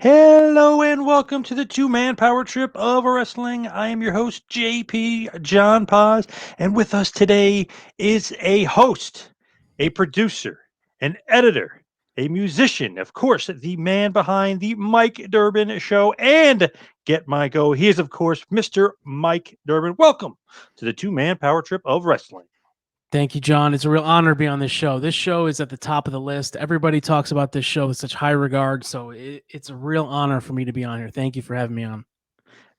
Hello and welcome to the two-man power trip of wrestling. I am your host, JP John Poz, and with us today is a host, a producer, an editor, a musician, of course, the man behind the Mike Durband Show, and get my go. He is, of course, Mr. Mike Durband. Welcome to the two-man power trip of wrestling. Thank you, John. It's a real honor to be on this show. This show is at the top of the list. Everybody talks about this show with such high regard, so it's a real honor for me to be on here. Thank you for having me on.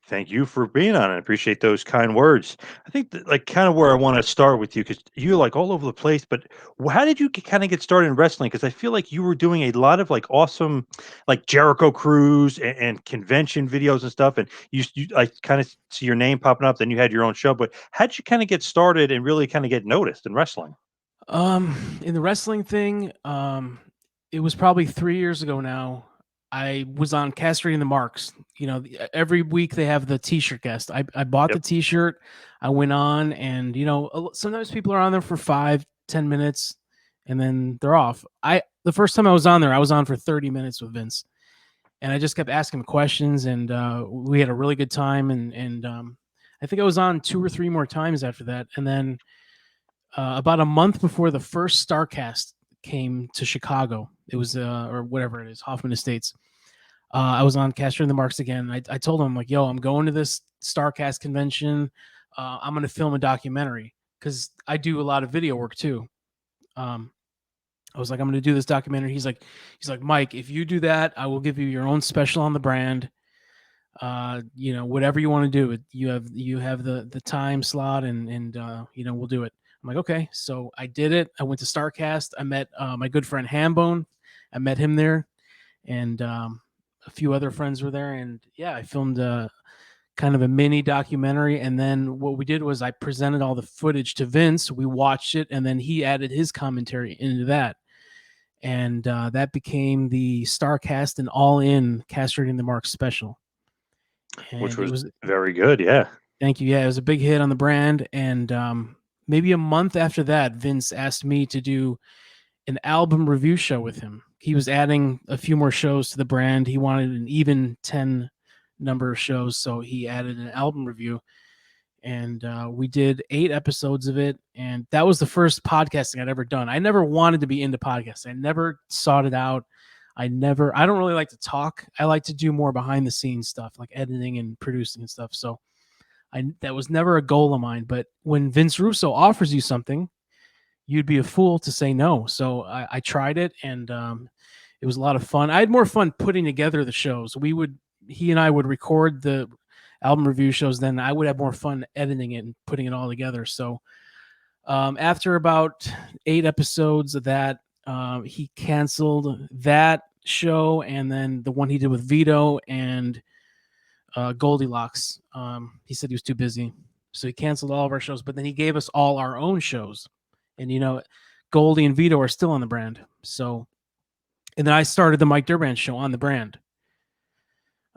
Thank you for being on. I appreciate those kind words. I think that, like, kind of where I want to start with you because you're like all over the place. But how did you kind of get started in wrestling? Because I feel like you were doing a lot of like awesome, like Jericho Cruise and convention videos and stuff. And you I kind of see your name popping up. Then you had your own show. But how did you kind of get started and really kind of get noticed in wrestling? In the wrestling thing, it was probably 3 years ago now. I was on Castrating the Marks. Every week they have the T-shirt guest. I bought the Yep. T-shirt. I went on, and sometimes people are on there for 5-10 minutes, and then they're off. The first time I was on there, I was on for 30 minutes with Vince, and I just kept asking him questions, and we had a really good time. And I think I was on 2 or 3 more times after that, and then about a month before the first Starrcast came to Chicago, it was or whatever it is, Hoffman Estates. I was on Caster and the Marks again. I told him, like, yo, I'm going to this Starrcast convention. I'm going to film a documentary because I do a lot of video work too. I was like, I'm going to do this documentary. He's like, Mike, if you do that, I will give you your own special on the brand. Whatever you want to do, you have the time slot, and we'll do it. I'm like, okay. So I did it. I went to Starrcast. I met my good friend Hambone. I met him there, and a few other friends were there. And yeah, I filmed kind of a mini documentary. And then what we did was I presented all the footage to Vince. We watched it, and then he added his commentary into that. And that became the Starrcast and All In Castrating the Mark special. Which And it was was, very good. Yeah. thank you. Yeah, it was a big hit on the brand. And maybe a month after that, Vince asked me to do an album review show with him. He was adding a few more shows to the brand. He wanted an even 10 number of shows, so he added an album review. And we did 8 episodes of it. And that was the first podcasting I'd ever done. I never wanted to be into podcasts. I never sought it out. I don't really like to talk. I like to do more behind the scenes stuff, like editing and producing and stuff. So that was never a goal of mine. But when Vince Russo offers you something, you'd be a fool to say no. So I tried it, and it was a lot of fun. I had more fun putting together the shows. He and I would record the album review shows, then I would have more fun editing it and putting it all together. So after about 8 episodes of that, he canceled that show, and then the one he did with Vito and Goldilocks. He said he was too busy, so he canceled all of our shows. But then he gave us all our own shows, and Goldie and Vito are still on the brand. So, and then I started the Mike Durband Show on the brand.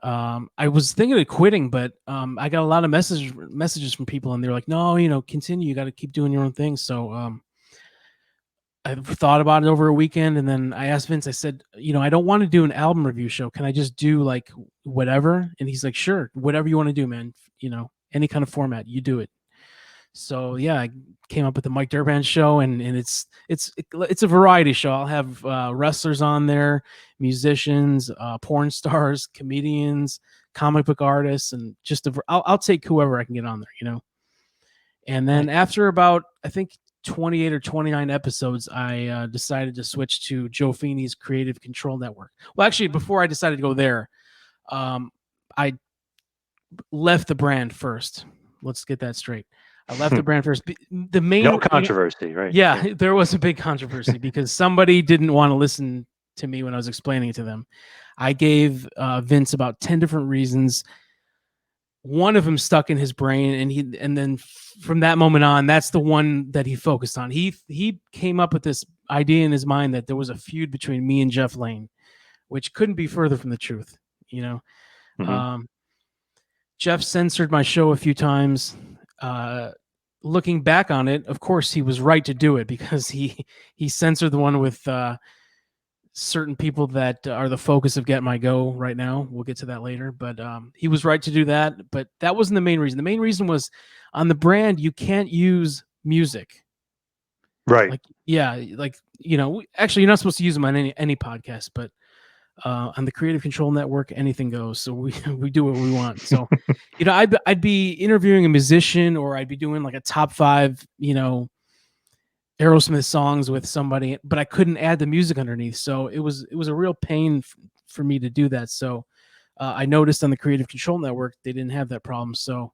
I was thinking of quitting, but I got a lot of messages from people, and they're like, "No, continue. You got to keep doing your own thing." So I thought about it over a weekend, and then I asked Vince. I said, I don't want to do an album review show. Can I just do like whatever? And he's like, "Sure, whatever you want to do, man. Any kind of format, you do it." So yeah, I came up with the Mike Durband Show, and it's a variety show. I'll have wrestlers on there, musicians, porn stars, comedians, comic book artists, and I'll take whoever I can get on there. And then after about, I think, 28 or 29 episodes, I decided to switch to Joe Feeney's Creative Control Network. Well, actually, before I decided to go there, I left the brand first. Let's get that straight. I left the brand first. The main No controversy, right? Yeah, there was a big controversy because somebody didn't want to listen to me when I was explaining it to them. I gave Vince about 10 different reasons. One of them stuck in his brain, and then from that moment on, that's the one that he focused on. He came up with this idea in his mind that there was a feud between me and Jeff Lane, which couldn't be further from the truth. Jeff censored my show a few times. Looking back on it, of course, he was right to do it because he censored the one with certain people that are the focus of Get My Go right now. We'll get to that later, but he was right to do that. But that wasn't the main reason. The main reason was on the brand, you can't use music. Right. Like, yeah, like, actually, you're not supposed to use them on any podcast, but on the Creative Control Network, anything goes. So we do what we want. So, I'd be interviewing a musician, or I'd be doing like a top 5, Aerosmith songs with somebody, but I couldn't add the music underneath. So it was a real pain for me to do that. So I noticed on the Creative Control Network, they didn't have that problem. So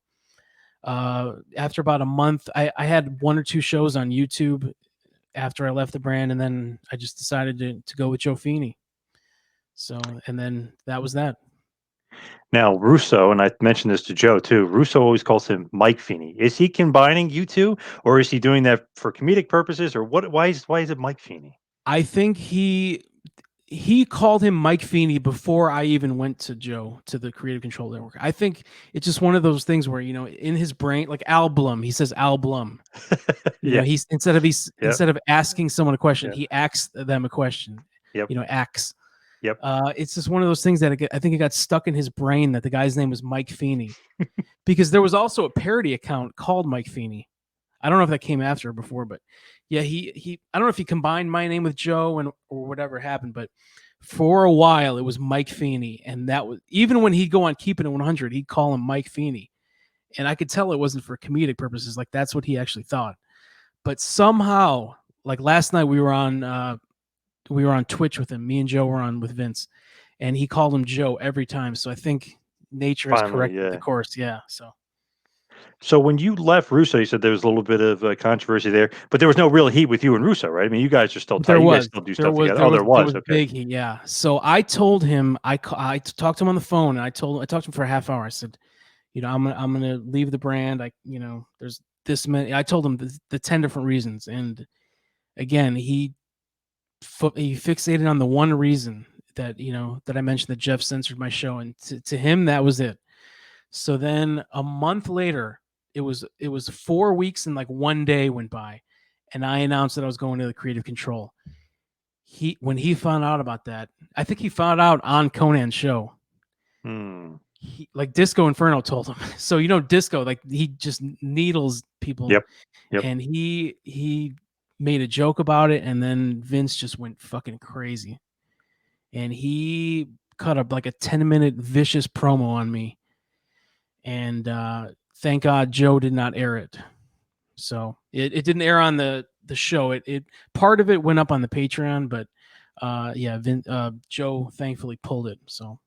after about a month, I had 1 or 2 shows on YouTube after I left the brand, and then I just decided to go with Joe Feeney. So, and then that was that. Now, Russo, and I mentioned this to Joe too, Russo always calls him Mike Feeney. Is he combining you two, or is he doing that for comedic purposes, or what? Why is it Mike Feeney? I think he called him Mike Feeney before I even went to Joe, to the Creative Control Network. I think it's just one of those things where, in his brain, like Alblum, he says Alblum. He's instead of asking someone a question, he asks them a question. Yep. Acts. Yep. It's just one of those things that I think it got stuck in his brain that the guy's name was Mike Feeney, because there was also a parody account called Mike Feeney. I don't know if that came after or before, but yeah, he I don't know if he combined my name with Joe or whatever happened, but for a while it was Mike Feeney, and that was even when he'd go on Keeping It 100, he'd call him Mike Feeney, and I could tell it wasn't for comedic purposes, like that's what he actually thought. But somehow, like last night, we were on Twitch with him. Me and Joe were on with Vince, and he called him Joe every time. So I think nature has corrected the course. Yeah. So when you left Russo, you said there was a little bit of controversy there, but there was no real heat with you and Russo, right? I mean, you guys are still tight. You guys still do stuff together. There was okay. Big heat, yeah. So I told him, I talked to him on the phone, and I talked to him for a half hour. I said, I'm gonna leave the brand. There's this many. I told him the 10 different reasons, and again, he fixated on the one reason that that I mentioned, that Jeff censored my show, and to him that was it. So then a month later, it was 4 weeks and like 1 day went by, and I announced that I was going to the Creative Control. When he found out about that, I think he found out on Konnan's show. Like Disco Inferno told him. So Disco, like, he just needles people. Yep. And he made a joke about it, and then Vince just went fucking crazy, and he cut up like a 10-minute vicious promo on me, and thank God Joe did not air it. So it didn't air on the show. It part of it went up on the Patreon, but Joe thankfully pulled it. So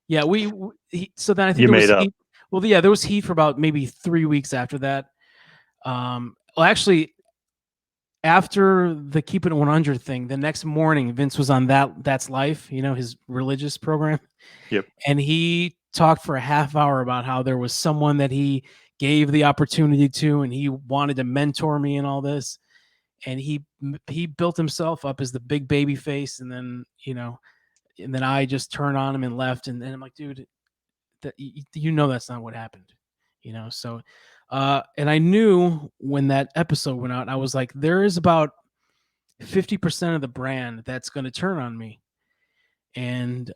yeah, so then I think there was heat for about maybe 3 weeks after that. Well, actually, after the Keep It 100 thing, the next morning Vince was on That's Life, his religious program. Yep. And he talked for a half hour about how there was someone that he gave the opportunity to, and he wanted to mentor me and all this. And he built himself up as the big baby face, and then and then I just turned on him and left. And then I'm like, dude, that's not what happened, So, and I knew when that episode went out, I was like, there is about 50% of the brand that's going to turn on me, and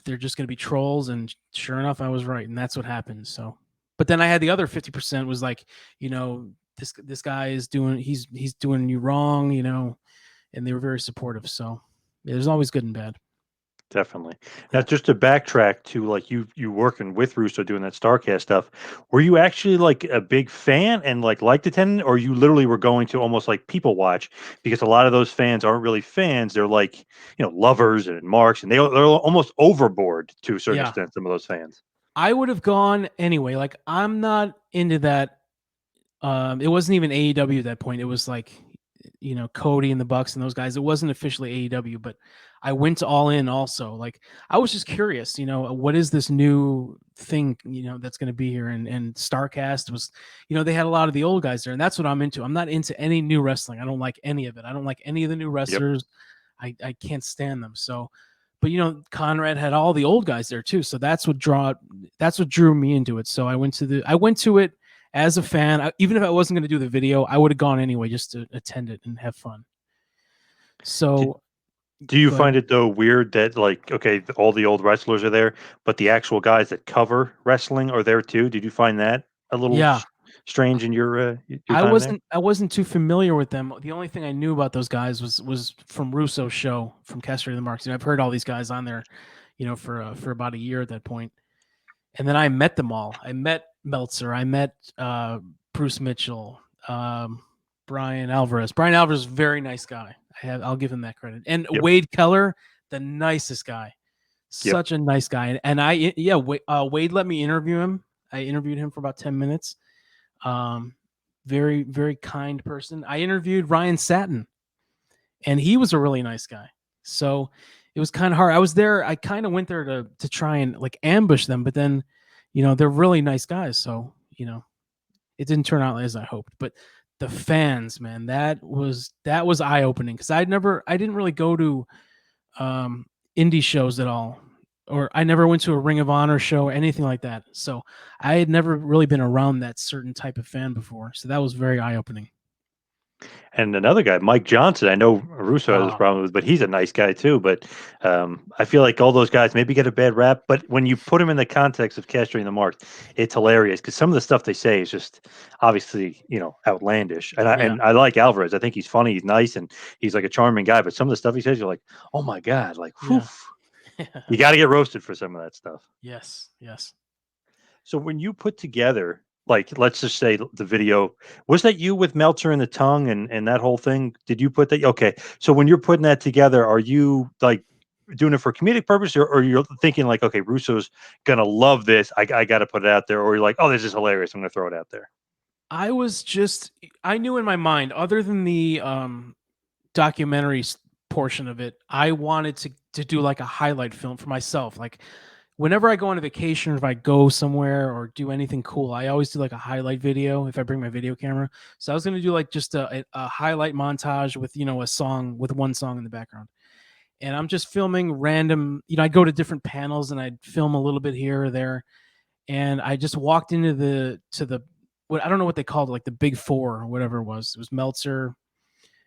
they're just going to be trolls. And sure enough, I was right, and that's what happened. So, but then I had the other 50% was like, this guy is he's doing you wrong, and they were very supportive. So yeah, there's always good and bad. Definitely. Now, just to backtrack to like you working with Russo doing that Starrcast stuff, were you actually like a big fan and liked attending, or you literally were going to almost like people watch? Because a lot of those fans aren't really fans; they're like lovers and marks, and they're almost overboard to a certain extent. Some of those fans. I would have gone anyway. Like, I'm not into that. It wasn't even AEW at that point. It was like, Cody and the Bucks and those guys. It wasn't officially AEW, but I went to All In also. Like, I was just curious, what is this new thing, that's going to be here? And Starrcast was, they had a lot of the old guys there, and that's what I'm into. I'm not into any new wrestling. I don't like any of it. I don't like any of the new wrestlers. Yep. I can't stand them. So, but Conrad had all the old guys there too. So that's what drew me into it. So I went to it as a fan. Even if I wasn't going to do the video, I would have gone anyway just to attend it and have fun. So Do you Go ahead. find it though weird that like okay, all the old wrestlers are there, but the actual guys that cover wrestling are there too? Did you find that a little Yeah, strange in your I time there? wasn't too familiar with them. The only thing I knew about those guys was from Russo's show from Caster the Marks. I've heard all these guys on there, for about a year at that point. And then I met them all. I met Meltzer. I met Bruce Mitchell, Brian Alvarez. Brian Alvarez, very nice guy. I'll give him that credit. And Yep. Wade Keller, the nicest guy, Yep. such a nice guy. And Wade let me interview him. I interviewed him for about 10 minutes. Very very kind person. I interviewed Ryan Satin, and he was a really nice guy. So it was kind of hard. I was there. I kind of went there to try and like ambush them, but then, they're really nice guys. So it didn't turn out as I hoped. But the fans, man, that was eye opening because I didn't really go to indie shows at all, or I never went to a Ring of Honor show or anything like that. So I had never really been around that certain type of fan before. So that was very eye opening. And another guy, Mike Johnson. I know Russo has this problem with, but he's a nice guy too. But I feel like all those guys maybe get a bad rap, but when you put them in the context of castrating the marks, it's hilarious because some of the stuff they say is just obviously outlandish. And Yeah. I like Alvarez. I think he's funny, he's nice, and he's like a charming guy. But some of the stuff he says, you're like, oh my god, like, whew, Yeah. you got to get roasted for some of that stuff. Yes. Yes. So when you put together, like, let's just say the video, was that you with Meltzer and the tongue and that whole thing? Did you put that? Okay. So when you're putting that together, are you like doing it for comedic purpose or you're thinking like, okay, Russo's going to love this. I got to put it out there. Or you're like, oh, this is hilarious. I'm going to throw it out there. I knew in my mind, other than the documentary portion of it, I wanted to do like a highlight film for myself. Like whenever I go on a vacation or if I go somewhere or do anything cool, I always do like a highlight video if I bring my video camera. So I was going to do like just a highlight montage with, a song with one song in the background. And I'm just filming random, I go to different panels and I'd film a little bit here or there. And I just walked into the what I don't know what they called it, like the big four or whatever it was. It was Meltzer,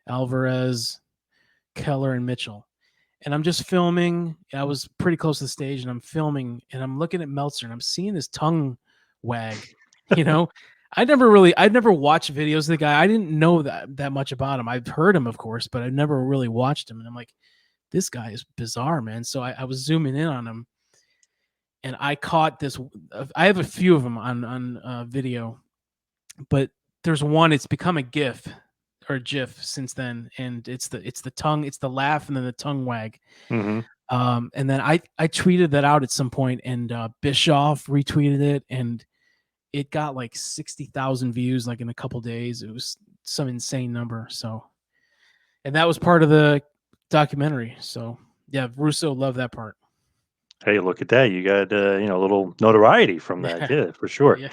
Alvarez, Keller, and Mitchell. And I'm just filming. I was pretty close to the stage, and I'm filming, and I'm looking at Meltzer, and I'm seeing this tongue wag. I'd never watched videos of the guy. I didn't know that much about him. I've heard him, of course, but I've never really watched him. And I'm like, this guy is bizarre, man. So I was zooming in on him, and I caught this. I have a few of them on video, but there's one. It's become a GIF or GIF since then, and it's the tongue, it's the laugh, and then the tongue wag. Mm-hmm. And then I tweeted that out at some point, and Bischoff retweeted it, and it got like 60,000 views like in a couple days. It was some insane number. So, and that was part of the documentary. So yeah, Russo loved that part. Hey, look at that. You got, a little notoriety from that. Yeah, for sure. Yeah.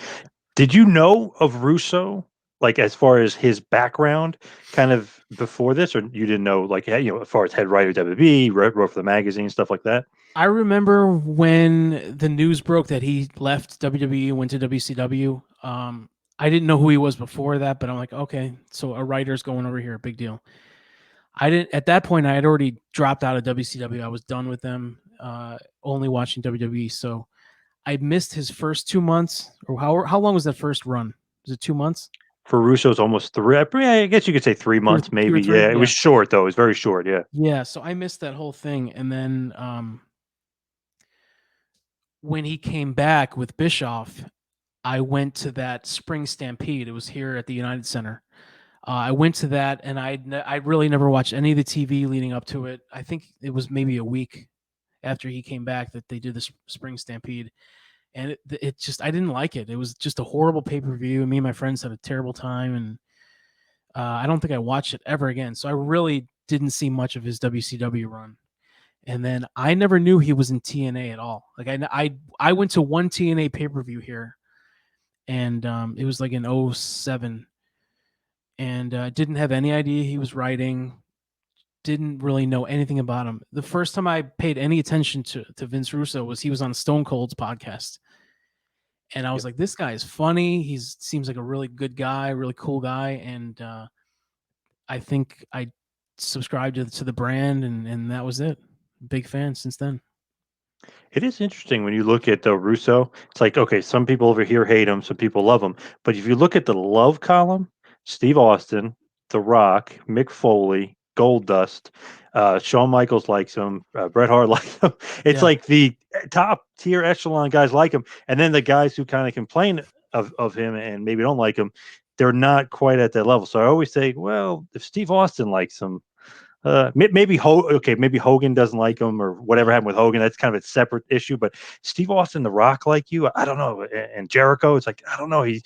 Did you know of Russo, like, as far as his background kind of before this, or you didn't know, like, as far as head writer of WB, wrote for the magazine, stuff like that? I remember when the news broke that he left WWE and went to WCW. I didn't know who he was before that, but I'm like, okay, so a writer's going over here, big deal. I didn't at that point. I had already dropped out of WCW. I was done with them, only watching WWE. So I missed his first 2 months, or how long was that first run? Was it 2 months? For Russo's almost three. I guess you could say 3 months, Two or maybe. three? Yeah, it Yeah. was short though. It was very short. Yeah. Yeah. So I missed that whole thing, and then when he came back with Bischoff, I went to that spring stampede. It was here at the United Center. I went to that, and I really never watched any of the TV leading up to it. I think it was maybe a week after he came back that they did the spring stampede, and it just I didn't like it. It was just a horrible pay per view. Me and my friends had a terrible time, and I don't think I watched it ever again. So I really didn't see much of his WCW run. And then I never knew he was in TNA at all. Like I went to one TNA pay per view here, and it was like in 07, and didn't have any idea he was writing. Didn't really know anything about him. The first time I paid any attention to Vince Russo was he was on Stone Cold's podcast, and I was Yep. like, this guy is funny. He seems like a really good guy, really cool guy, and I think I subscribed to the brand, and that was it. Big fan since then. It is interesting when you look at Russo. It's like, okay, some people over here hate him, some people love him. But if you look at the love column, Steve Austin, The Rock, Mick Foley, Goldust, Shawn Michaels likes him, Bret Hart likes him. It's Yeah. like the top tier echelon guys like him. And then the guys who kind of complain of him and maybe don't like him, they're not quite at that level. So I always say, well, if Steve Austin likes him, maybe maybe Hogan doesn't like him or whatever happened with Hogan. That's kind of a separate issue. But Steve Austin, The Rock, like you, I don't know, and Jericho, it's like I don't know. He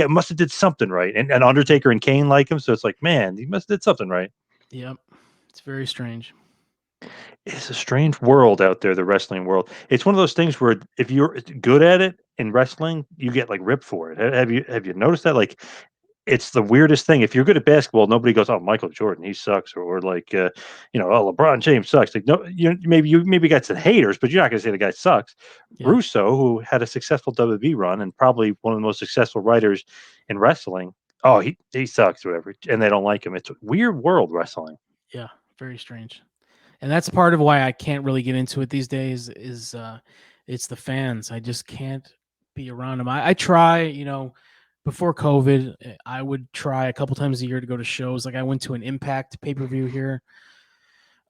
must have did something right, and Undertaker and Kane like him, so it's like man, he must have did something right. Yep, it's very strange. It's a strange world out there, the wrestling world. It's one of those things where if you're good at it in wrestling, you get like ripped for it. Have you noticed that? Like it's the weirdest thing. If you're good at basketball, nobody goes, "Oh, Michael Jordan, he sucks," or like, "Oh, LeBron James sucks." Like, no, you maybe got some haters, but you're not going to say the guy sucks. Yeah. Russo, who had a successful WWE run and probably one of the most successful writers in wrestling, oh, he sucks, or whatever, and they don't like him. It's a weird world, wrestling. Yeah, very strange. And that's part of why I can't really get into it these days. Is it's the fans. I just can't be around them. I try, before COVID, I would try a couple times a year to go to shows. Like I went to an Impact pay-per-view here.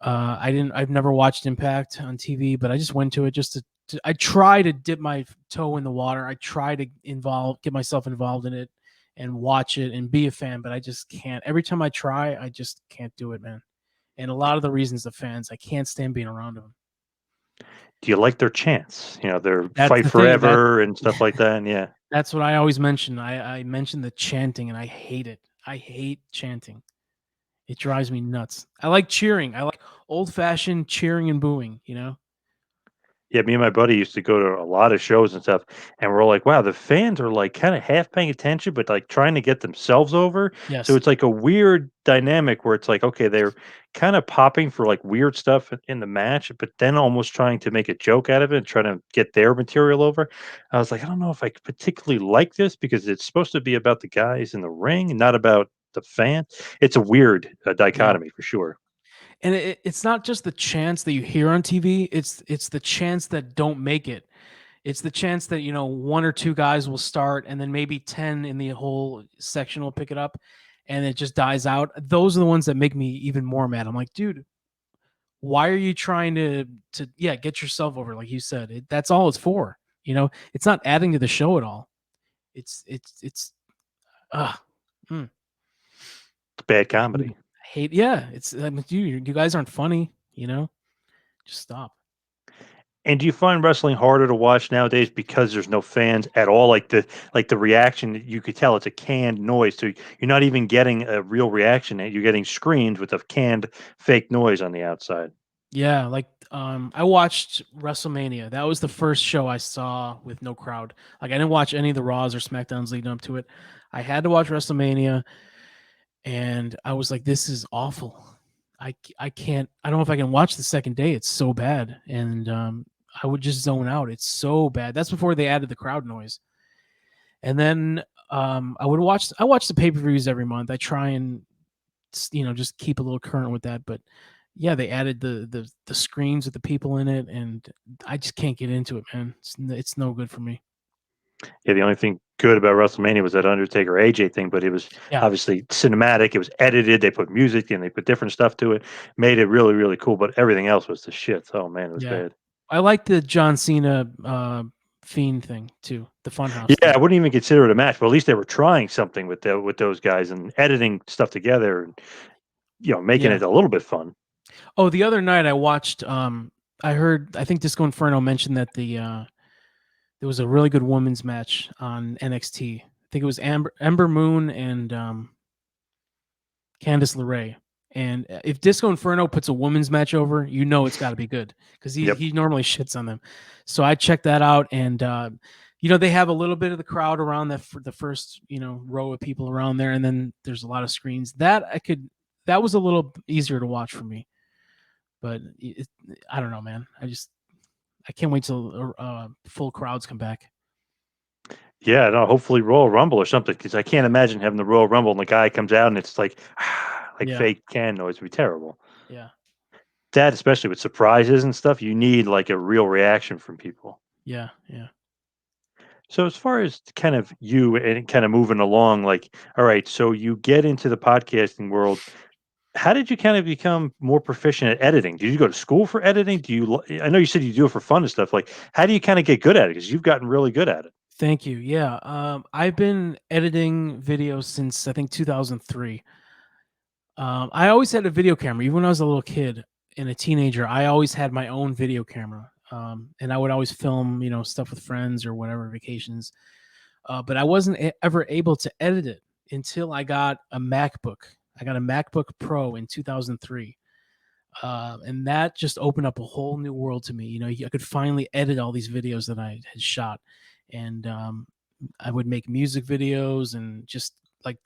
I've never watched Impact on TV, but I just went to it just I try to dip my toe in the water. I try to get myself involved in it and watch it and be a fan, but I just can't. Every time I try, I just can't do it, man. And a lot of the reasons the fans, I can't stand being around them. Do you like their chants? Their That's fight the thing. forever and stuff like that. And yeah. That's what I always mention. I mention the chanting, and I hate it. I hate chanting. It drives me nuts. I like cheering. I like old-fashioned cheering and booing, Yeah, me and my buddy used to go to a lot of shows and stuff, and we're like, wow, the fans are like kind of half paying attention, but like trying to get themselves over. So Yes. it's like a weird dynamic where it's like, okay, they're kind of popping for like weird stuff in the match, but then almost trying to make a joke out of it and trying to get their material over. I was like, I don't know if I particularly like this because it's supposed to be about the guys in the ring and not about the fans. It's a weird Yeah. dichotomy for sure. And it's not just the chants that you hear on TV. It's the chants that don't make it. It's the chance that, one or two guys will start and then maybe 10 in the whole section will pick it up and it just dies out. Those are the ones that make me even more mad. I'm like, dude, why are you trying to get yourself over? Like you said, that's all it's for. It's not adding to the show at all. It's mm. Bad comedy. I hate. Yeah, it's you guys aren't funny. Just stop. And do you find wrestling harder to watch nowadays because there's no fans at all? Like the reaction, you could tell it's a canned noise. So you're not even getting a real reaction. You're getting screamed with a canned fake noise on the outside. Yeah, like I watched WrestleMania. That was the first show I saw with no crowd. Like I didn't watch any of the Raws or SmackDowns leading up to it. I had to watch WrestleMania, and I was like, "This is awful. I can't. I don't know if I can watch the second day. It's so bad." And I would just zone out. It's so bad. That's before they added the crowd noise. And then I watch the pay-per-views every month. I try and just keep a little current with that, but yeah, they added the screens with the people in it, and I just can't get into it, man. It's no good for me. Yeah, the only thing good about WrestleMania was that Undertaker AJ thing, but it was obviously cinematic. It was edited. They put music and they put different stuff to it, made it really, really cool. But everything else was the shit. Oh man, it was bad. I like the John Cena Fiend thing too, the Funhouse. Yeah, thing. I wouldn't even consider it a match, but at least they were trying something with those guys and editing stuff together and making it a little bit fun. Oh, the other night I watched. I think Disco Inferno mentioned that there was a really good women's match on NXT. I think it was Ember Moon and Candice LeRae. And if Disco Inferno puts a women's match over, it's got to be good because he normally shits on them. So I checked that out, and they have a little bit of the crowd around the first row of people around there, and then there's a lot of screens. That was a little easier to watch for me, but I don't know, man. I can't wait till full crowds come back. Yeah, no, hopefully Royal Rumble or something, because I can't imagine having the Royal Rumble and the guy comes out and it's like like Yeah. fake can noise would be terrible. Yeah. That, especially with surprises and stuff, you need like a real reaction from people. Yeah. Yeah. So as far as kind of you and kind of moving along, like, all right, so you get into the podcasting world. How did you kind of become more proficient at editing? Did you go to school for editing? I know you said you do it for fun and stuff. Like, how do you kind of get good at it? Because you've gotten really good at it. Thank you. Yeah. I've been editing videos since I think 2003. I always had a video camera, even when I was a little kid and a teenager. I always had my own video camera, and I would always film, stuff with friends or whatever, vacations. But I wasn't ever able to edit it until I got a MacBook. I got a MacBook Pro in 2003. And that just opened up a whole new world to me. I could finally edit all these videos that I had shot, and I would make music videos and just like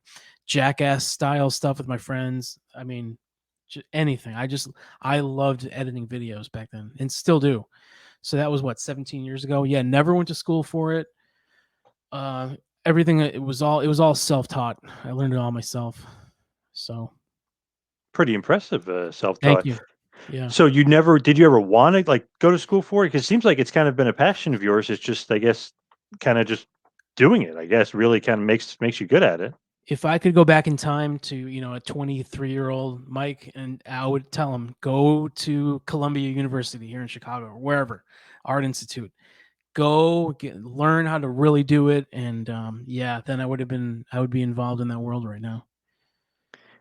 jackass style stuff with my friends. I mean, anything. I loved editing videos back then, and still do. So that was what, 17 years ago. Yeah, never went to school for it. Everything, it was all self-taught. I learned it all myself. So Pretty impressive thank self-taught. you. Yeah. So did you ever want to like go to school for it? Because it seems like it's kind of been a passion of yours. It's just, I guess, kind of just doing it, I guess, really kind of makes you good at it. If I could go back in time to, a 23-year-old Mike, and I would tell him, go to Columbia University here in Chicago or wherever, Art Institute, learn how to really do it. And then I would be involved in that world right now.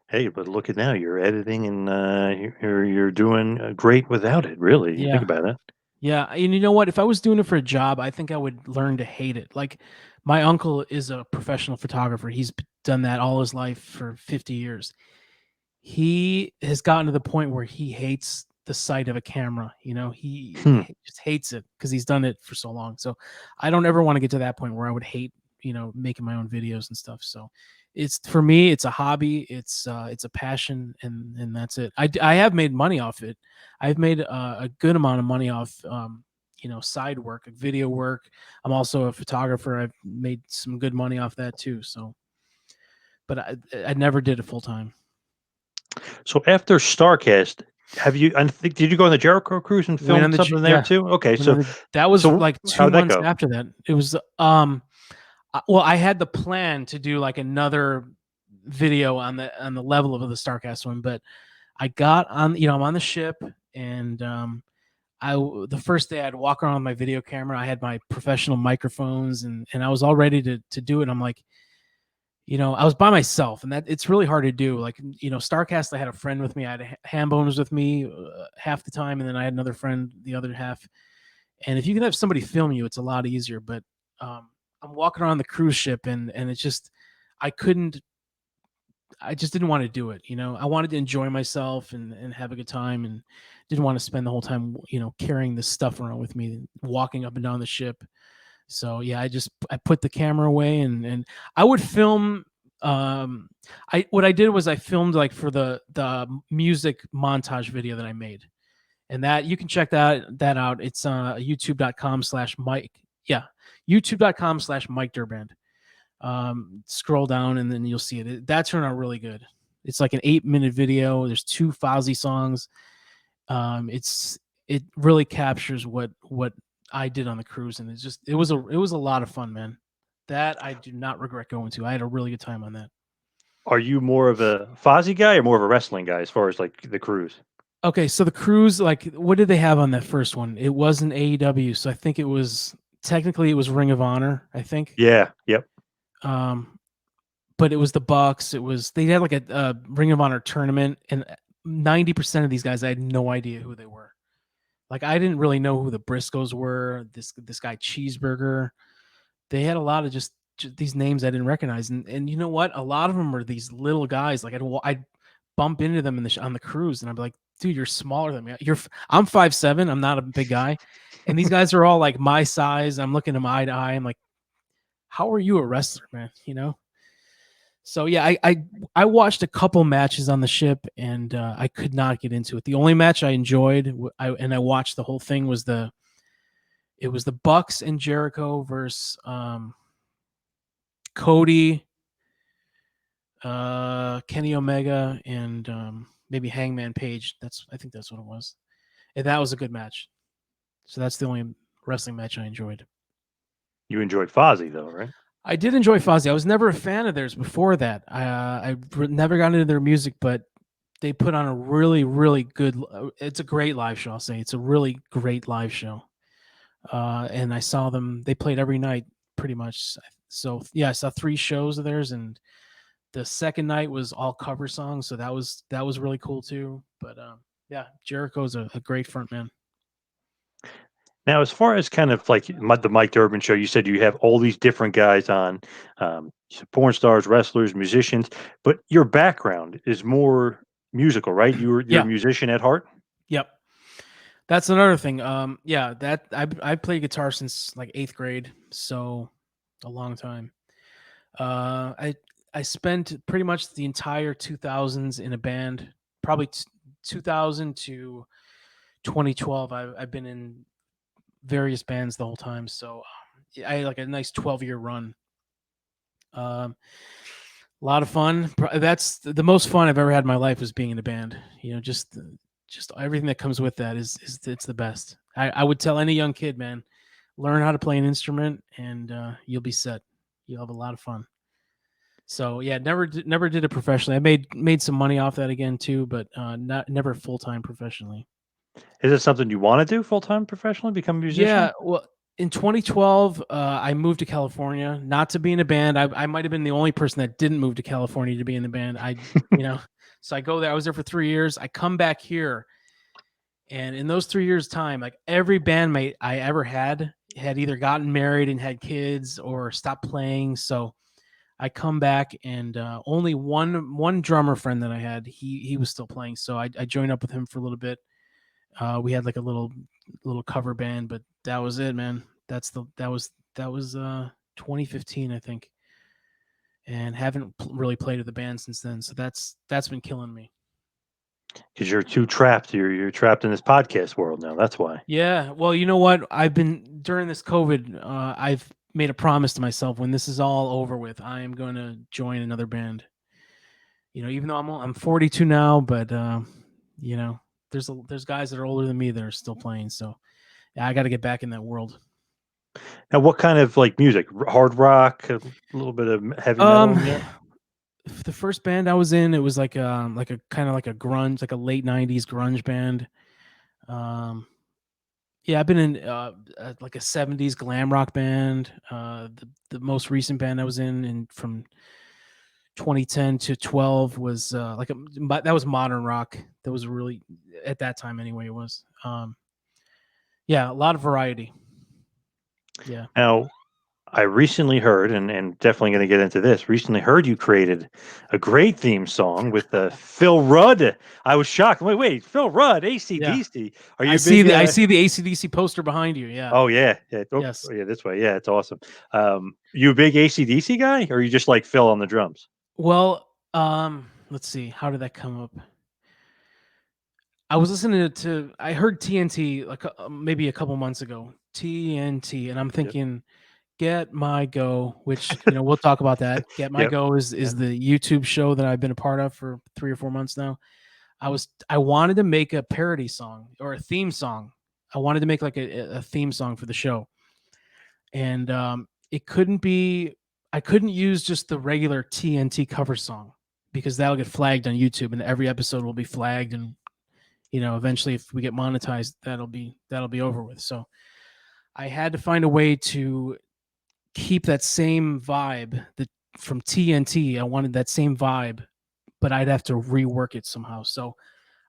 Hey, but look at now, you're editing and you're doing great without it. Really, you think Yeah. about it. Yeah. And you know what? If I was doing it for a job, I think I would learn to hate it. Like, my uncle is a professional photographer. He's done that all his life for 50 years. He has gotten to the point where he hates the sight of a camera. Hmm. He just hates it because he's done it for so long. So I don't ever want to get to that point where I would hate, making my own videos and stuff. So for me, it's a hobby. It's a passion, and that's it. I have made money off it. I've made a good amount of money off, side work, video work. I'm also a photographer. I've made some good money off that too. So, but I never did it full time. So after Starrcast, I think, did you go on the Jericho Cruise and film something there Yeah. too? Okay, That was so like how 2 did that months go? after that. It was well, I had the plan to do like another video on the level of the Starrcast one, but I got on, I'm on the ship, and the first day I'd walk around with my video camera. I had my professional microphones, and I was all ready to do it. I'm like, I was by myself, and that it's really hard to do. Like, Starrcast, I had a friend with me. I had Hambone with me half the time, and then I had another friend the other half. And if you can have somebody film you, it's a lot easier. But I'm walking around the cruise ship, and it's just, I couldn't. I just didn't want to do it. I wanted to enjoy myself and have a good time, and didn't want to spend the whole time, carrying this stuff around with me, walking up and down the ship. So yeah, I put the camera away, and I would film. What I did was I filmed like for the music montage video that I made, and that you can check that out. It's youtube.com/Mike. Yeah, youtube.com/Mike Durband. Scroll down and then you'll see it. That turned out really good. It's like an 8-minute video. There's 2 Fozzy songs. It really captures what I did on the cruise, and it was a lot of fun, man. That I do not regret going to. I had a really good time on that. Are you more of a Fozzy guy or more of a wrestling guy as far as like the cruise? Okay, so the cruise, like, what did they have on that first one? It wasn't AEW, so I think it was Ring of Honor, I think. Yeah. Yep. But it was the Bucks. They had like a Ring of Honor tournament, and 90% of these guys, I had no idea who they were. Like, I didn't really know who the Briscoes were. This guy Cheeseburger. They had a lot of just these names I didn't recognize, and you know what? A lot of them are these little guys. Like, I'd bump into them on the cruise, and I'd be like, "Dude, you're smaller than me. I'm 5'7". I'm not a big guy, and these guys are all like my size. I'm looking them eye to eye. I'm like, how are you a wrestler, man? So yeah, I watched a couple matches on the ship, and I could not get into it. The only match I enjoyed, and I watched the whole thing, was the Bucks and Jericho versus Cody, Kenny Omega and maybe Hangman Page. I think that's what it was. And that was a good match. So that's the only wrestling match I enjoyed. You enjoyed Fozzy though, right? I did enjoy Fozzy. I was never a fan of theirs before that. I never got into their music, but they put on a really, really good. It's a great live show. I'll say it's a really great live show. And I saw them. They played every night, pretty much. So yeah, I saw 3 shows of theirs, and the second night was all cover songs. So that was really cool too. But yeah, Jericho's a great front man. Now, as far as kind of like the Mike Durband Show, you said you have all these different guys on, porn stars, wrestlers, musicians, but your background is more musical, right? You're Yeah. a musician at heart. Yep. That's another thing. Yeah, that I played guitar since like 8th grade, so a long time. I spent pretty much the entire 2000s in a band, probably 2000 to 2012. I've been in various bands the whole time, so I had like a nice 12-year run. A lot of fun. That's the most fun I've ever had in my life, was being in a band. You know, just everything that comes with that is it's the best. I would tell any young kid, man, learn how to play an instrument and you'll be set. You'll have a lot of fun. So yeah, never did it professionally. I made some money off that again too, but never full-time professionally. Is it something you want to do full time professionally? Become a musician? Yeah, well, in 2012, I moved to California, not to be in a band. I might have been the only person that didn't move to California to be in the band. So I go there. I was there for 3 years. I come back here, and in those 3 years' time, like every bandmate I ever had either gotten married and had kids or stopped playing. So I come back, and only one drummer friend that I had, he was still playing. So I joined up with him for a little bit. We had like a little cover band, but that was it, man. That was 2015, I think, and haven't really played with the band since then. So that's been killing me. Because you're too trapped. You're trapped in this podcast world now. That's why. Yeah. Well, you know what? I've been during this COVID. I've made a promise to myself, when this is all over with, I am going to join another band. You know, even though I'm 42 now, but you know, there's guys that are older than me that are still playing. So yeah, I got to get back in that world. Now, what kind of like music? Hard rock, a little bit of heavy metal. Yeah. The first band I was in, it was like a kind of like a grunge, like a late 90s grunge band. Yeah, I've been in like a 70s glam rock band. The most recent band I was in from 2010 to 12 was that was modern rock. That was really, at that time anyway, it was. Yeah, a lot of variety. Yeah. Now, I recently heard, and definitely going to get into this. Recently heard you created a great theme song with Phil Rudd. I was shocked. Wait, Phil Rudd, AC/DC. Are you I big? I see the AC/DC poster behind you. Yeah. Oh yeah. Oh, Yes. yeah, this way. Yeah, it's awesome. You a big AC/DC guy, or you just like Phil on the drums? Well, let's see. How did that come up? I was listening I heard TNT like maybe a couple months ago. TNT, and I'm thinking, Get My Go, which we'll talk about that. Get My Yep. Go is the YouTube show that I've been a part of for 3 or 4 months now. I wanted to make a parody song or a theme song. I wanted to make like a theme song for the show, and it couldn't be. I couldn't use just the regular TNT cover song because that'll get flagged on YouTube, and every episode will be flagged, and eventually, if we get monetized, that'll be over with. So I had to find a way to keep that same vibe that from TNT. I wanted that same vibe, but I'd have to rework it somehow. So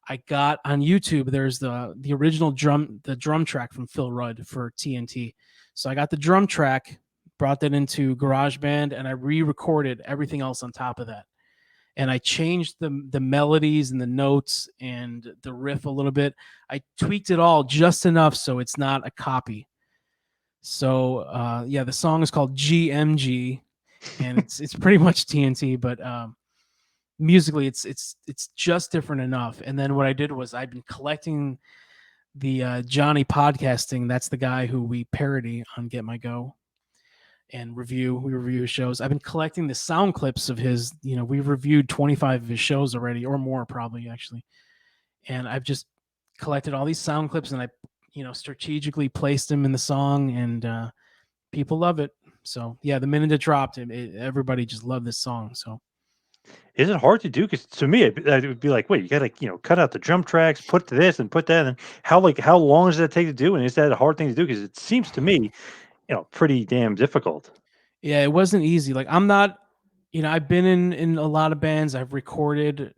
I got on YouTube, there's the original drum track from Phil Rudd for TNT. So I got the drum track, brought that into GarageBand, and I re-recorded everything else on top of that. And I changed the melodies and the notes and the riff a little bit. I tweaked it all just enough so it's not a copy. So yeah, the song is called GMG, and it's pretty much TNT, but musically it's just different enough. And then what I did was I've been collecting the Johnny Podcasting. That's the guy who we parody on Get My Go. and we review his shows. I've been collecting the sound clips of his, we've reviewed 25 of his shows already, or more probably, actually. And I've just collected all these sound clips, and I strategically placed them in the song, and people love it. So yeah, the minute it dropped, everybody just loved this song. So Is it hard to do? Because to me, it would be like, wait, you got to cut out the drum tracks, put this and put that, and how long does that take to do? And is that a hard thing to do? Because it seems to me, pretty damn difficult. yeah, it wasn't easy. Like, I'm not, I've been in a lot of bands. I've recorded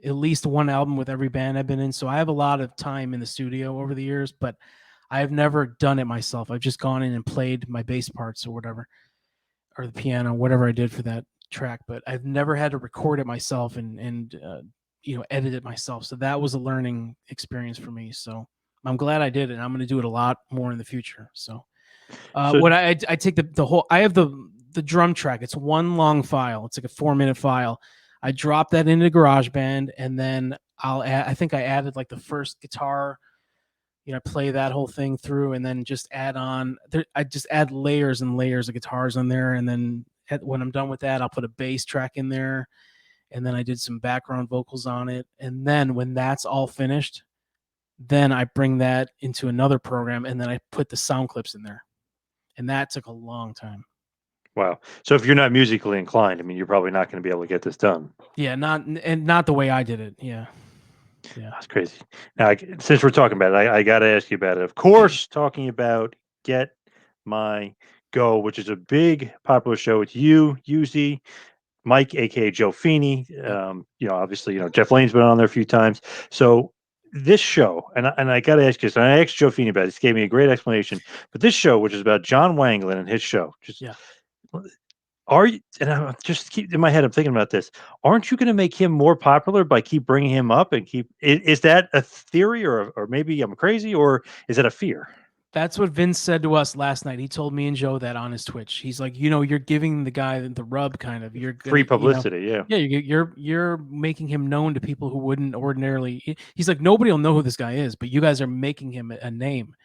at least one album with every band I've been in, so I have a lot of time in the studio over the years, but I've never done it myself. I've just gone in and played my bass parts or whatever, or the piano, whatever I did for that track, but I've never had to record it myself and edit it myself. So that was a learning experience for me. So I'm glad I did it. I'm going to do it a lot more in the future. So So what I take the whole, I have the drum track. It's one long file. It's like a 4-minute file. I drop that into GarageBand, and then I think I added like the first guitar, play that whole thing through, and then just add on there. I just add layers and layers of guitars on there. And then when I'm done with that, I'll put a bass track in there. And then I did some background vocals on it. And then when that's all finished, then I bring that into another program, and then I put the sound clips in there. And that took a long time. wow. So if you're not musically inclined, I mean, you're probably not going to be able to get this done. Yeah, not the way I did it. Yeah. That's crazy. Now, since we're talking about it, I got to ask you about it. Of course, talking about Get My Go, which is a big popular show. It's you, Yuzi, Mike, aka Joe Feeney. Obviously, Jeff Lane's been on there a few times. So this show, and I got to ask you this, and I asked Joe Feeney about it. He gave me a great explanation. But this show, which is about John Wanglin and his show, Yeah. are you? And I just keep in my head. I'm thinking about this. Aren't you going to make him more popular by keep bringing him up and keep? Is that a theory, or maybe I'm crazy, or is that a fear? That's what Vince said to us last night. He told me and Joe that on his Twitch. He's like, you're giving the guy the rub, kind of. You're gonna, Free publicity, yeah. Yeah, you're making him known to people who wouldn't ordinarily. He's like, nobody will know who this guy is, but you guys are making him a name.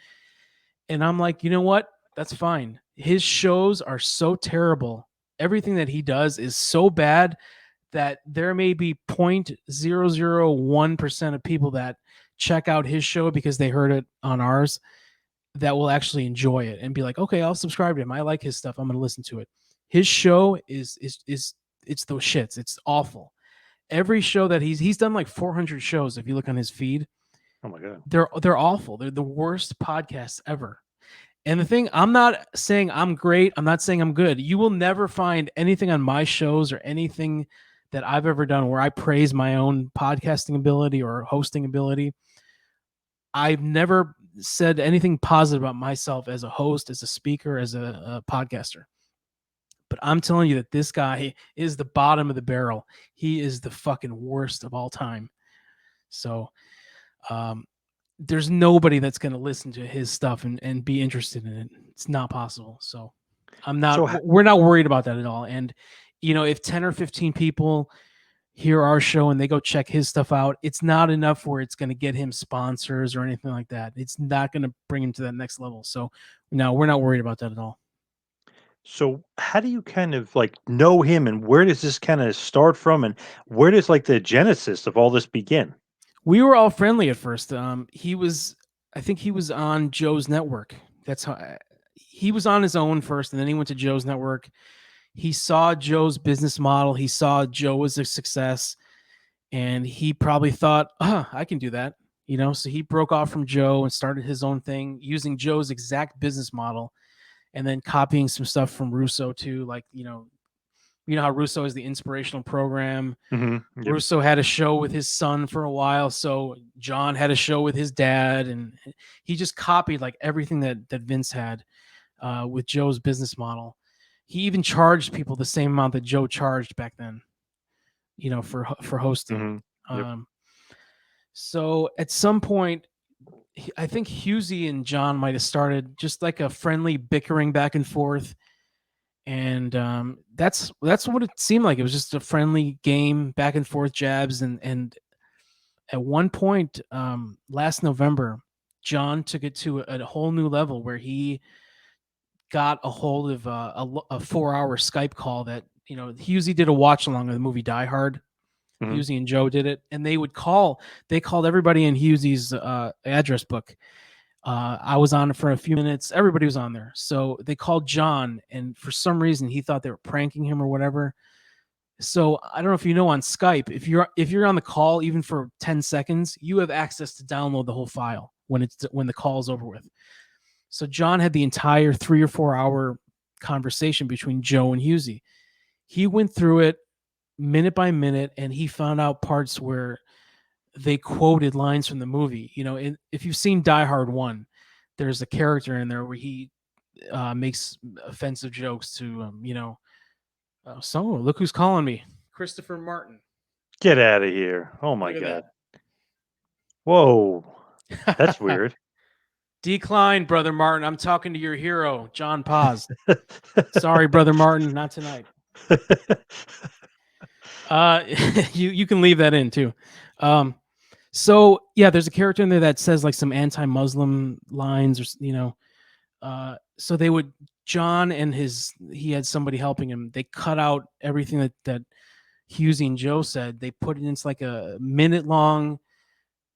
And I'm like, you know what? That's fine. His shows are so terrible. Everything that he does is so bad that there may be 0.001% of people that check out his show because they heard it on ours that will actually enjoy it and be like, okay, I'll subscribe to him. I like his stuff. I'm going to listen to it. His show is it's those shits. It's awful. Every show that he's done like 400 shows. If you look on his feed, Oh my god, they're awful. They're the worst podcasts ever. And the thing, I'm not saying I'm great. I'm not saying I'm good. You will never find anything on my shows or anything that I've ever done where I praise my own podcasting ability or hosting ability. I've never said anything positive about myself as a host, as a speaker, as a podcaster. But I'm telling you that this guy is the bottom of the barrel. He is the fucking worst of all time. So there's nobody that's going to listen to his stuff and be interested in it. It's not possible. So we're not worried about that at all. And, if 10 or 15 people hear our show and they go check his stuff out, it's not enough where it's going to get him sponsors or anything like that. It's not going to bring him to that next level. So no, we're not worried about that at all. So how do you kind of like know him, and where does this kind of start from, and where does like the genesis of all this begin? We were all friendly at first. I think he was on Joe's network. That's how he was on his own first, and then he went to Joe's network. He saw Joe's business model. He saw Joe was a success, and he probably thought, I can do that. So he broke off from Joe and started his own thing using Joe's exact business model, and then copying some stuff from Russo too. Like, how Russo is the inspirational program. Mm-hmm. Yep. Russo had a show with his son for a while, so John had a show with his dad, and he just copied like everything that Vince had with Joe's business model. He even charged people the same amount that Joe charged back then, for hosting. Mm-hmm. Yep. So at some point, I think Husey and John might have started just like a friendly bickering back and forth. And that's what it seemed like. It was just a friendly game, back and forth jabs. And at one point last November, John took it to a whole new level where he got a hold of a 4-hour Skype call that, Husey did a watch along of the movie Die Hard. Mhm. Husey and Joe did it, and they called everybody in Husey's address book. I was on it for a few minutes. Everybody was on there. So they called John, and for some reason he thought they were pranking him or whatever. So I don't know if you know, on Skype, if you're on the call even for 10 seconds, you have access to download the whole file when the call is over with. So John had the entire 3 or 4 hour conversation between Joe and Husey. He went through it minute by minute, and he found out parts where they quoted lines from the movie. If you've seen Die Hard 1, there's a character in there where he makes offensive jokes to, so look who's calling me, Christopher Martin. Get out of here. Oh my Look at God. Whoa. that. That's weird. Decline, Brother Martin. I'm talking to your hero, John Poz. Sorry, Brother Martin, not tonight. You can leave that in too. So yeah, there's a character in there that says like some anti-Muslim lines, or so John and he had somebody helping him. They cut out everything that Husey and Joe said. They put it into like a minute-long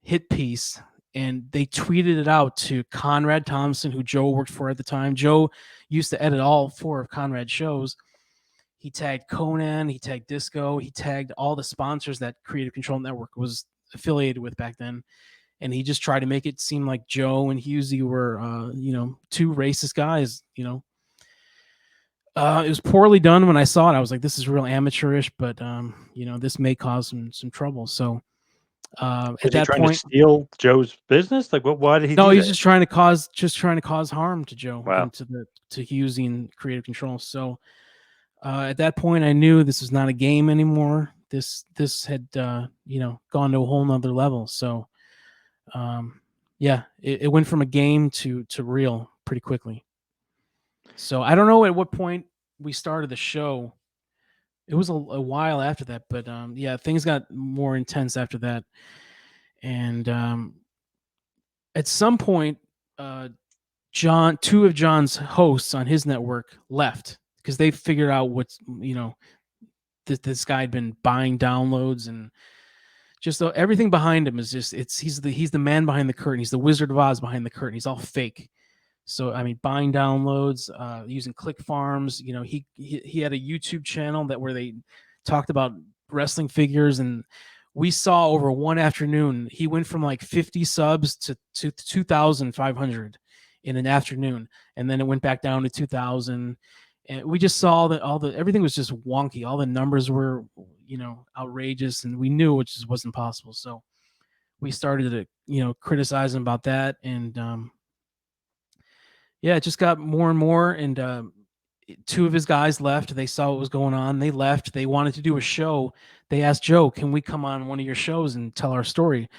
hit piece, and they tweeted it out to Conrad Thompson, who Joe worked for at the time. Joe used to edit all 4 of Conrad's shows. He tagged Konnan, he tagged Disco, he tagged all the sponsors that Creative Control Network was affiliated with back then. And he just tried to make it seem like Joe and Husey were, 2 racist guys. It was poorly done. When I saw it, I was like, this is real amateurish, but, this may cause some trouble. So Was at he that trying point, to steal Joe's business? Like, why did he no, do he's that? just trying to cause harm to Joe Wow. and to Husey and Creative Control. So at that point, I knew this was not a game anymore. This had gone to a whole nother level. So it went from a game to real pretty quickly. So I don't know at what point we started the show. It was a while after that, but things got more intense after that. And at some point, two of John's hosts on his network left because they figured out this guy had been buying downloads, and just everything behind him is just he's the man behind the curtain. He's the Wizard of Oz behind the curtain. He's all fake. So I mean, buying downloads, using click farms. He had a YouTube channel where they talked about wrestling figures, and we saw over one afternoon he went from like 50 subs to 2,500 in an afternoon, and then it went back down to 2,000. And we just saw that everything was just wonky. All the numbers were, outrageous, and we knew it just wasn't possible. So we started to, criticize him about that, and it just got more and more. And 2 of his guys left. They saw what was going on. They left. They wanted to do a show. They asked Joe, "Can we come on one of your shows and tell our story?"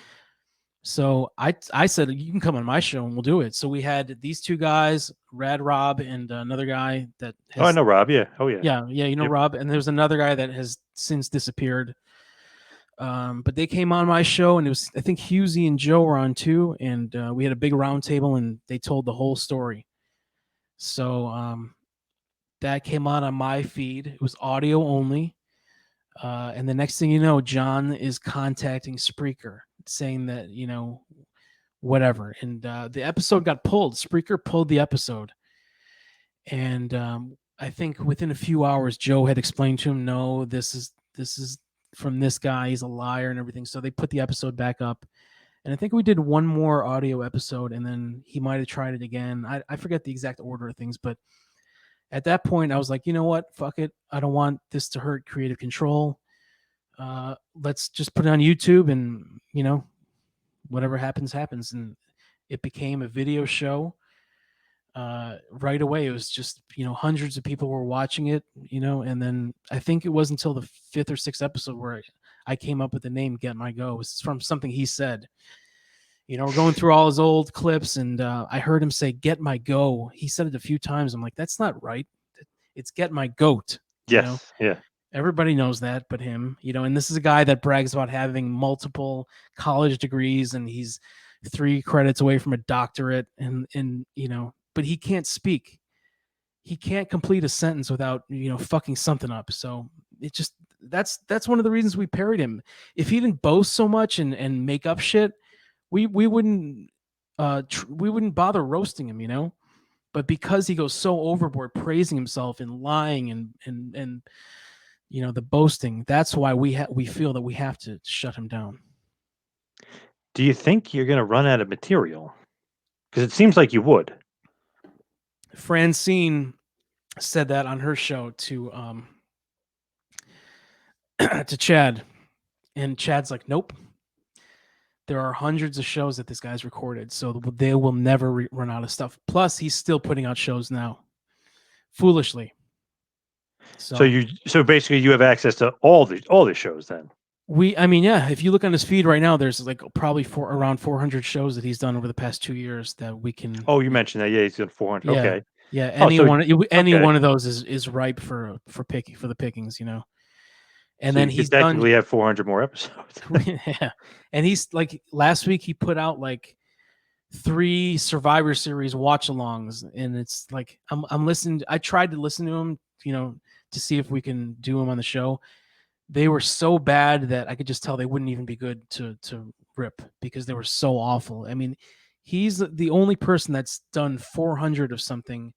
So I said, "You can come on my show and we'll do it." So we had these 2 guys, Rad Rob and another guy that Oh, I know Rob. Yeah. Oh, yeah. yeah, Yep. Rob. And there's another guy that has since disappeared. But they came on my show, and it was, I think Husey and Joe were on too. And we had a big round table, and they told the whole story. So that came on my feed. It was audio only. And the next thing you know, John is contacting Spreaker saying that, whatever. And the episode got pulled. Spreaker pulled the episode. And I think within a few hours, Joe had explained to him, no, this is from this guy. He's a liar and everything. So they put the episode back up. And I think we did one more audio episode, and then he might have tried it again. I forget the exact order of things, but at that point, I was like, you know what? Fuck it. I don't want this to hurt Creative Control. Let's just put it on YouTube, and, whatever happens, happens. And it became a video show. Right away, it was just, hundreds of people were watching it, and then I think it was until the 5th or 6th episode where I came up with the name Get My Go. It's from something he said. We're going through all his old clips, and I heard him say Get My Go. He said it a few times. I'm like, that's not right. It's Get My Goat. Yes. Yeah. Everybody knows that but him, and this is a guy that brags about having multiple college degrees, and he's 3 credits away from a doctorate, and but he can't speak. he can't complete a sentence without fucking something up. So it just that's one of the reasons we parried him. If he didn't boast so much and make up shit, we wouldn't we wouldn't bother roasting him. But because he goes so overboard praising himself and lying and the boasting, that's why we feel that we have to shut him down. Do you think you're going to run out of material? Because it seems like you would. Francine said that on her show to to Chad, and Chad's like, nope. There are hundreds of shows that this guy's recorded, so they will never run out of stuff. Plus, he's still putting out shows now, foolishly. So basically, you have access to all the shows then. Yeah. If you look on his feed right now, there's like probably around 400 shows that he's done over the past 2 years that we can. Oh, you mentioned that. Yeah, he's done 400. Yeah, okay. Yeah. Any one of those is ripe for the pickings, And so then you he's technically have 400 more episodes. Yeah, and he's like last week he put out like 3 Survivor Series watch-alongs, and it's like I'm listening. I tried to listen to him, to see if we can do them on the show. They were so bad that I could just tell they wouldn't even be good to rip because they were so awful. I mean, he's the only person that's done 400 of something,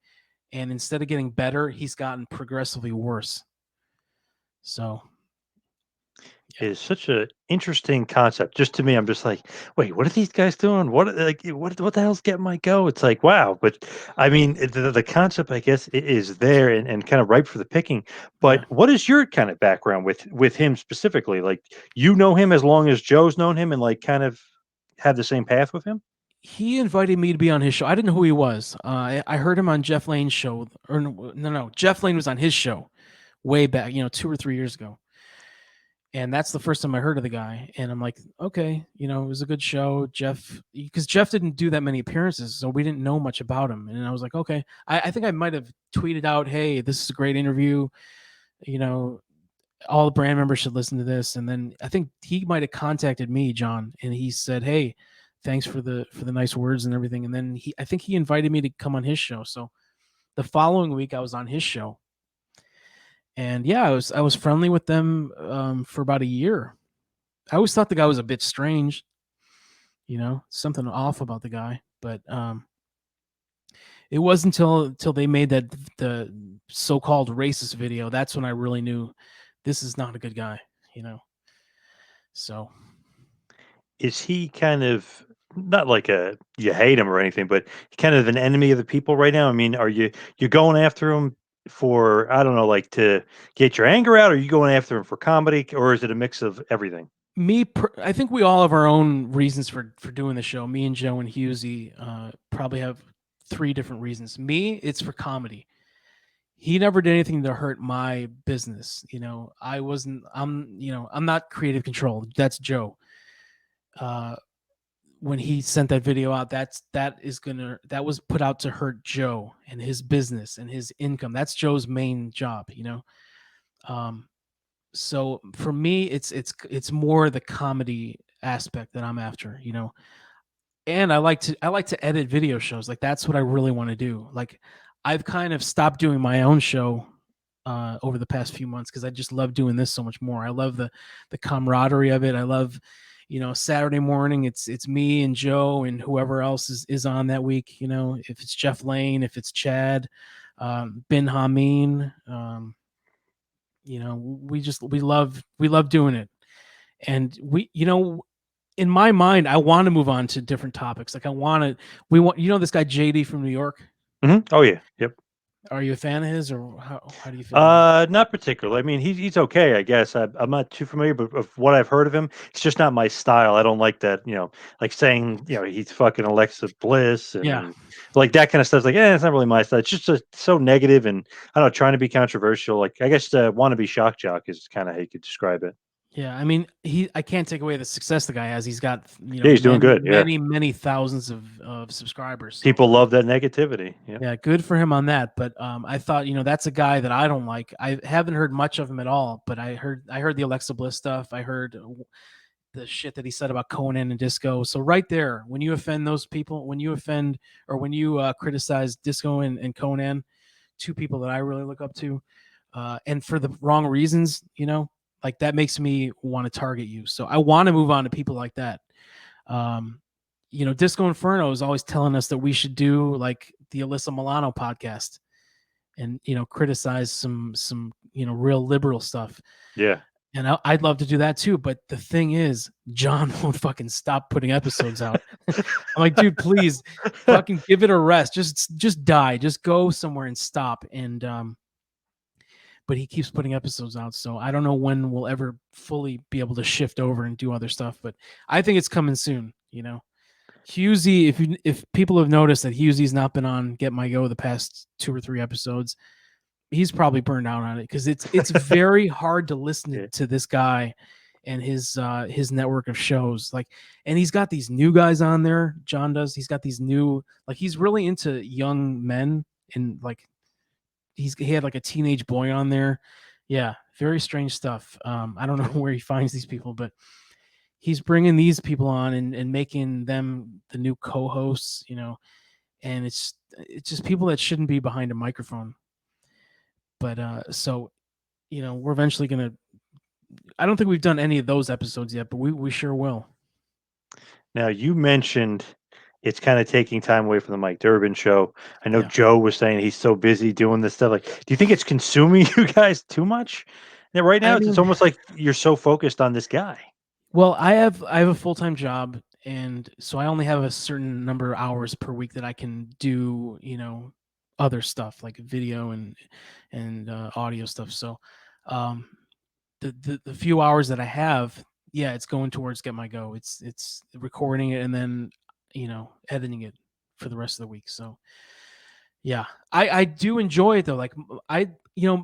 and instead of getting better, he's gotten progressively worse. So It is such an interesting concept. Just to me, I'm just like, wait, what are these guys doing? What the hell's getting my go? It's like, wow. But I mean, the concept, I guess, is there and kind of ripe for the picking. But what is your kind of background with him specifically? Like, you know him as long as Joe's known him, and like kind of had the same path with him. He invited me to be on his show. I didn't know who he was. I heard him on Jeff Lane's show, or no, Jeff Lane was on his show way back, 2 or 3 years ago. And that's the first time I heard of the guy. And I'm like, okay, it was a good show. Because Jeff didn't do that many appearances, so we didn't know much about him. And I was like, okay. I think I might have tweeted out, hey, this is a great interview. All the brand members should listen to this. And then I think he might have contacted me, John, and he said, hey, thanks for the nice words and everything. And then I think he invited me to come on his show. So the following week I was on his show. And yeah, I was friendly with them for about a year. I always thought the guy was a bit strange, something off about the guy. But it wasn't until they made the so-called racist video, that's when I really knew this is not a good guy, So is he kind of not like you hate him or anything, but kind of an enemy of the people right now? I mean, are you're going after him for, I don't know, like to get your anger out? Or are you going after him for comedy, or is it a mix of everything? I think we all have our own reasons for doing the show. Me and Joe and Husey probably have 3 different reasons. Me, it's for comedy. He never did anything to hurt my business. I'm not creative control. That's Joe. When he sent that video out, that was put out to hurt Joe and his business and his income. That's Joe's main job, So for me, it's more the comedy aspect that I'm after, And I like to edit video shows. Like that's what I really want to do. Like I've kind of stopped doing my own show over the past few months because I just love doing this so much more. I love the camaraderie of it. I love, Saturday morning, it's me and Joe and whoever else is on that week. If it's Jeff Lane, if it's Chad, Ben Hameen, we love doing it. And in my mind, I want to move on to different topics. Like we want, this guy JD from New York. Mm-hmm. Oh yeah. Yep. Are you a fan of his, or how do you feel? Not particularly. I mean, he's okay, I guess. I'm not too familiar, but of what I've heard of him, it's just not my style. I don't like that, like saying, he's fucking Alexa Bliss and like that kind of stuff. It's like, it's not really my style. It's just so negative and I don't know, trying to be controversial. Like, I guess wannabe shock jock is kind of how you could describe it. Yeah, I mean, I can't take away the success the guy has. He's got he's doing good. Many thousands of subscribers. So. People love that negativity. Yeah, good for him on that. But I thought that's a guy that I don't like. I haven't heard much of him at all. But I heard the Alexa Bliss stuff. I heard the shit that he said about Konnan and Disco. So right there, when you offend those people, when you offend or when you criticize Disco and Konnan, two people that I really look up to, and for the wrong reasons, like that makes me want to target you. So I want to move on to people like that. Disco Inferno is always telling us that we should do like the Alyssa Milano podcast and criticize some real liberal stuff. Yeah. And I'd love to do that too, but the thing is, John won't fucking stop putting episodes out. I'm like, dude, please, fucking give it a rest. Just die. Just go somewhere and stop. And but he keeps putting episodes out, so I don't know when we'll ever fully be able to shift over and do other stuff. But I think it's coming soon. Husey, if people have noticed that Husey's not been on Get My Go the past 2 or 3 episodes, he's probably burned out on it because it's very hard to listen to this guy and his network of shows. Like, and he's got these new guys on there. John does. He's got these new, like, he's really into young men, and like he had like a teenage boy on there. Yeah, very strange stuff. I don't know where he finds these people, but he's bringing these people on and making them the new co-hosts, and it's just people that shouldn't be behind a microphone. But so, we're eventually going to, I don't think we've done any of those episodes yet, but we sure will. Now, you mentioned it's kind of taking time away from the Mike Durband show. I know Joe was saying he's so busy doing this stuff. Like, do you think it's consuming you guys too much? Yeah, right now, it's almost like you're so focused on this guy. Well, I have a full-time job, and so I only have a certain number of hours per week that I can do, other stuff like video and audio stuff. So, the few hours that I have, it's going towards Get My Go. It's recording it and then, editing it for the rest of the week. So, yeah, I do enjoy it though. Like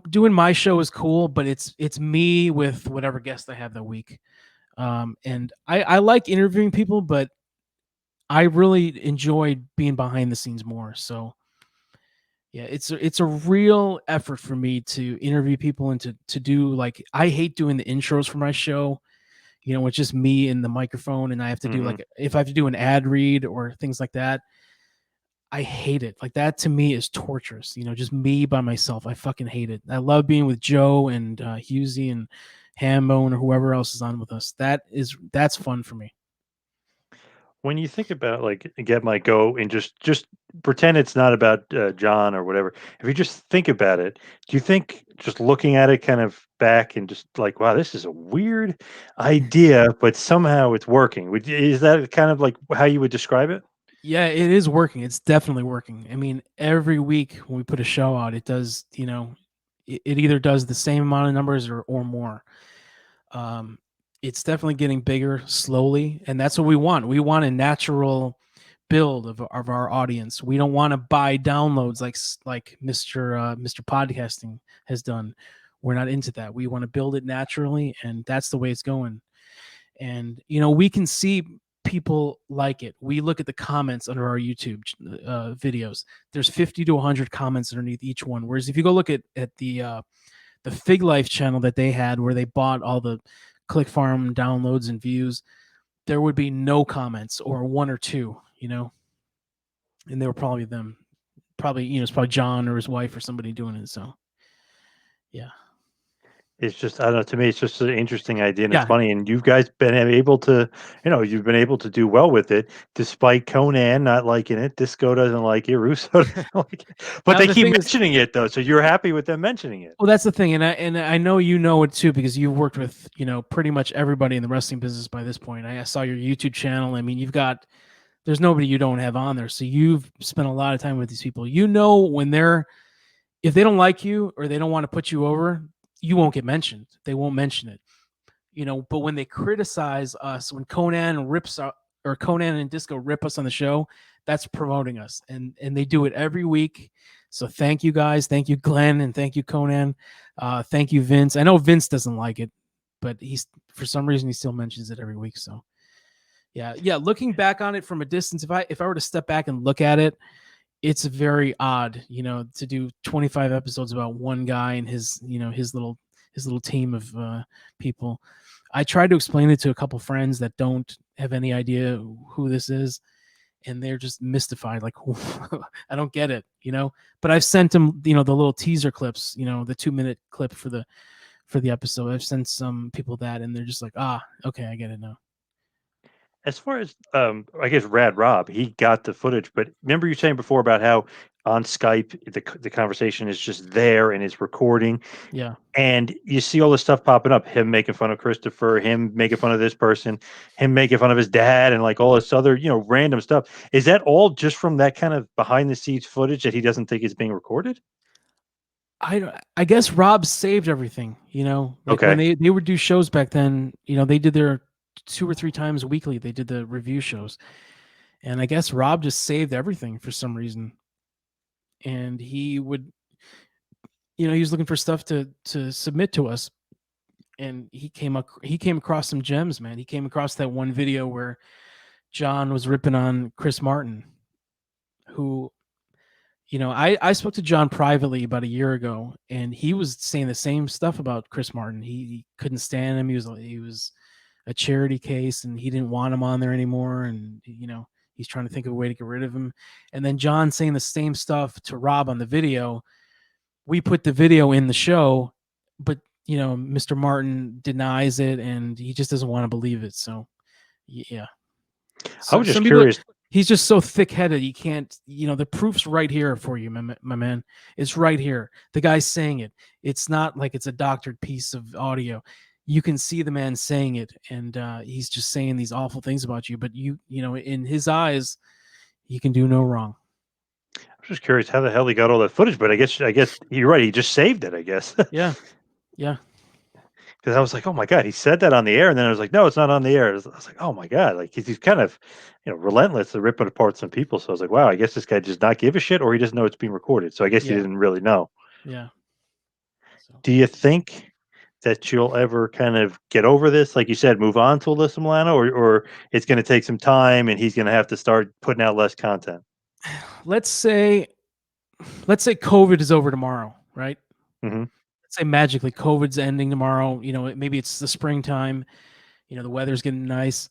doing my show is cool, but it's me with whatever guest I have that week. And I like interviewing people, but I really enjoyed being behind the scenes more. So yeah, it's a real effort for me to interview people and to do, like, I hate doing the intros for my show, it's just me and the microphone, and I have to do like, if I have to do an ad read or things like that, I hate it. Like, that to me is torturous, just me by myself. I fucking hate it. I love being with Joe and Husey and Hambone or whoever else is on with us. That's fun for me. When you think about like Get My Go and just pretend it's not about John or whatever, if you just think about it, do you think just looking at it kind of back and just like, wow, this is a weird idea, but somehow it's working? Is that kind of like how you would describe it? Yeah, it is working. It's definitely working. I mean, every week when we put a show out, it does, it either does the same amount of numbers or more. It's definitely getting bigger slowly, and that's what we want. We want a natural build of our audience. We don't want to buy downloads like Mr. Podcasting has done. We're not into that. We want to build it naturally, and that's the way it's going. And we can see people like it. We look at the comments under our YouTube videos. There's 50 to 100 comments underneath each one. Whereas if you go look at the Fig Life channel that they had, where they bought all the Click Farm downloads and views, there would be no comments or 1 or 2, and they were probably them. Probably, it's probably John or his wife or somebody doing it. So, yeah. It's just, I don't know, to me, it's just an interesting idea, and it's funny. And you guys been able to, you've been able to do well with it, despite Konnan not liking it. Disco doesn't like it. Russo doesn't like it. But they keep mentioning it, though. So you're happy with them mentioning it. Well, that's the thing. And I know it, too, because you've worked with, pretty much everybody in the wrestling business by this point. I saw your YouTube channel. I mean, there's nobody you don't have on there. So you've spent a lot of time with these people. When if they don't like you or they don't want to put you over, you won't get mentioned. They won't mention it, but when they criticize us, when Konnan and Disco rip us on the show, that's promoting us. And they do it every week. So thank you guys. Thank you, Glenn. And thank you, Konnan. Thank you, Vince. I know Vince doesn't like it, but for some reason, he still mentions it every week. So yeah. Looking back on it from a distance, if I were to step back and look at it, it's very odd, to do 25 episodes about one guy and his little team of people. I tried to explain it to a couple friends that don't have any idea who this is, and they're just mystified, like, I don't get it, But I've sent them, the little teaser clips, the 2-minute clip for the episode. I've sent some people that, and they're just like, okay, I get it now. As far as I guess Rad Rob, he got the footage, but remember you saying before about how on Skype the conversation is just there and it's recording, Yeah. and you see all this stuff popping up, him making fun of Christopher, him making fun of this person, him making fun of his dad, and like all this other random stuff. Is that all just from that kind of behind the scenes footage that he doesn't think is being recorded? I guess Rob saved everything, like when Okay. they would do shows back then, they did their 2 or 3 times weekly. They did the review shows, and I guess Rob just saved everything for some reason. And he would, he was looking for stuff to submit to us, and he came across some gems, man. He came across that one video where John was ripping on Chris Martin, who, I spoke to John privately about a year ago, and he was saying the same stuff about Chris Martin. He couldn't stand him. He was a charity case, and he didn't want him on there anymore. And he's trying to think of a way to get rid of him. And then John saying the same stuff to Rob on the video. We put the video in the show, but Mr. Martin denies it, and he just doesn't want to believe it. So, yeah. I So was just some people, curious. he's just so thick-headed. He can't, the proof's right here for you, my man. It's right here. The guy's saying it. It's not like it's a doctored piece of audio. You can see the man saying it, and he's just saying these awful things about you. But in his eyes, he can do no wrong. I was just curious how the hell he got all that footage, but I guess you're right. He just saved it, I guess. Yeah. Because I was like, oh my god, he said that on the air, and then I was like, no, it's not on the air. I was like, oh my god, like he's kind of relentless to ripping apart some people. So I was like, wow, I guess this guy does not give a shit, or he doesn't know it's being recorded. So I guess he Yeah. didn't really know. Yeah. So. Do you think that you'll ever kind of get over this, like you said, move on to Alyssa Milano, or it's going to take some time and he's going to have to start putting out less content? Let's say COVID is over tomorrow, right? Mm-hmm. Let's say magically COVID's ending tomorrow. Maybe it's the springtime. The weather's getting nice.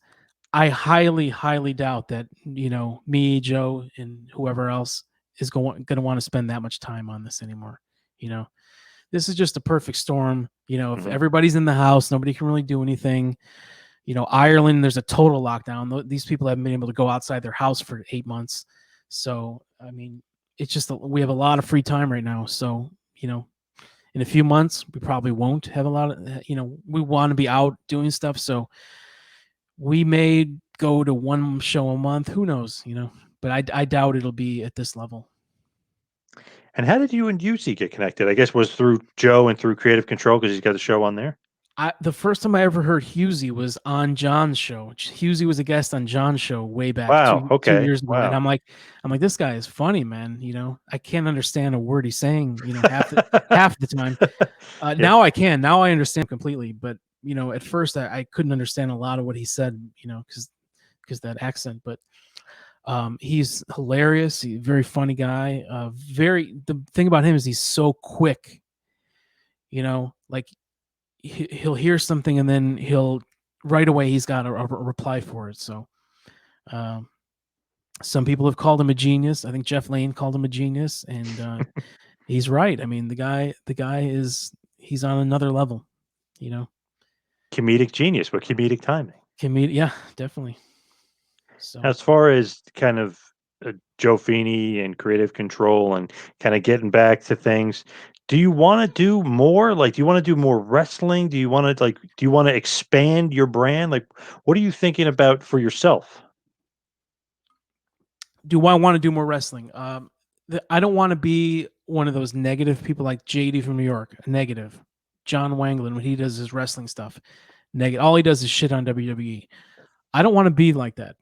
I highly, highly doubt that me, Joe, and whoever else is going to want to spend that much time on this anymore. This is just a perfect storm. If Mm-hmm. everybody's in the house, nobody can really do anything. Ireland, there's a total lockdown. These people haven't been able to go outside their house for 8 months. So, I mean, it's just we have a lot of free time right now. So, in a few months, we probably won't have a lot of, we want to be out doing stuff. So we may go to one show a month. Who knows, but I doubt it'll be at this level. And how did you and UC get connected? I guess was through Joe and through Creative Control because he's got a show on there. The first time I ever heard Husey was on John's show. Husey was a guest on John's show way back Wow. 2 Okay. years ago. Wow. And I'm like, this guy is funny, man. I can't understand a word he's saying, half the time. Yeah. Now I can. Now I understand completely. But, at first I couldn't understand a lot of what he said, because that accent. But he's hilarious. He's a very funny guy. The thing about him is he's so quick. Like he'll hear something and then right away he's got a reply for it. So some people have called him a genius. I think Jeff Lane called him a genius, and he's right. I mean, the guy he's on another level. Comedic genius, but comedic timing. Yeah, definitely. So as far as kind of Joe Feeney and Creative Control and kind of getting back to things, do you want to do more? Like, do you want to do more wrestling? Do you want to expand your brand? Like, what are you thinking about for yourself? Do I want to do more wrestling? I don't want to be one of those negative people like JD from New York. Negative. John Wanglin, when he does his wrestling stuff, negative. All he does is shit on WWE. I don't want to be like that.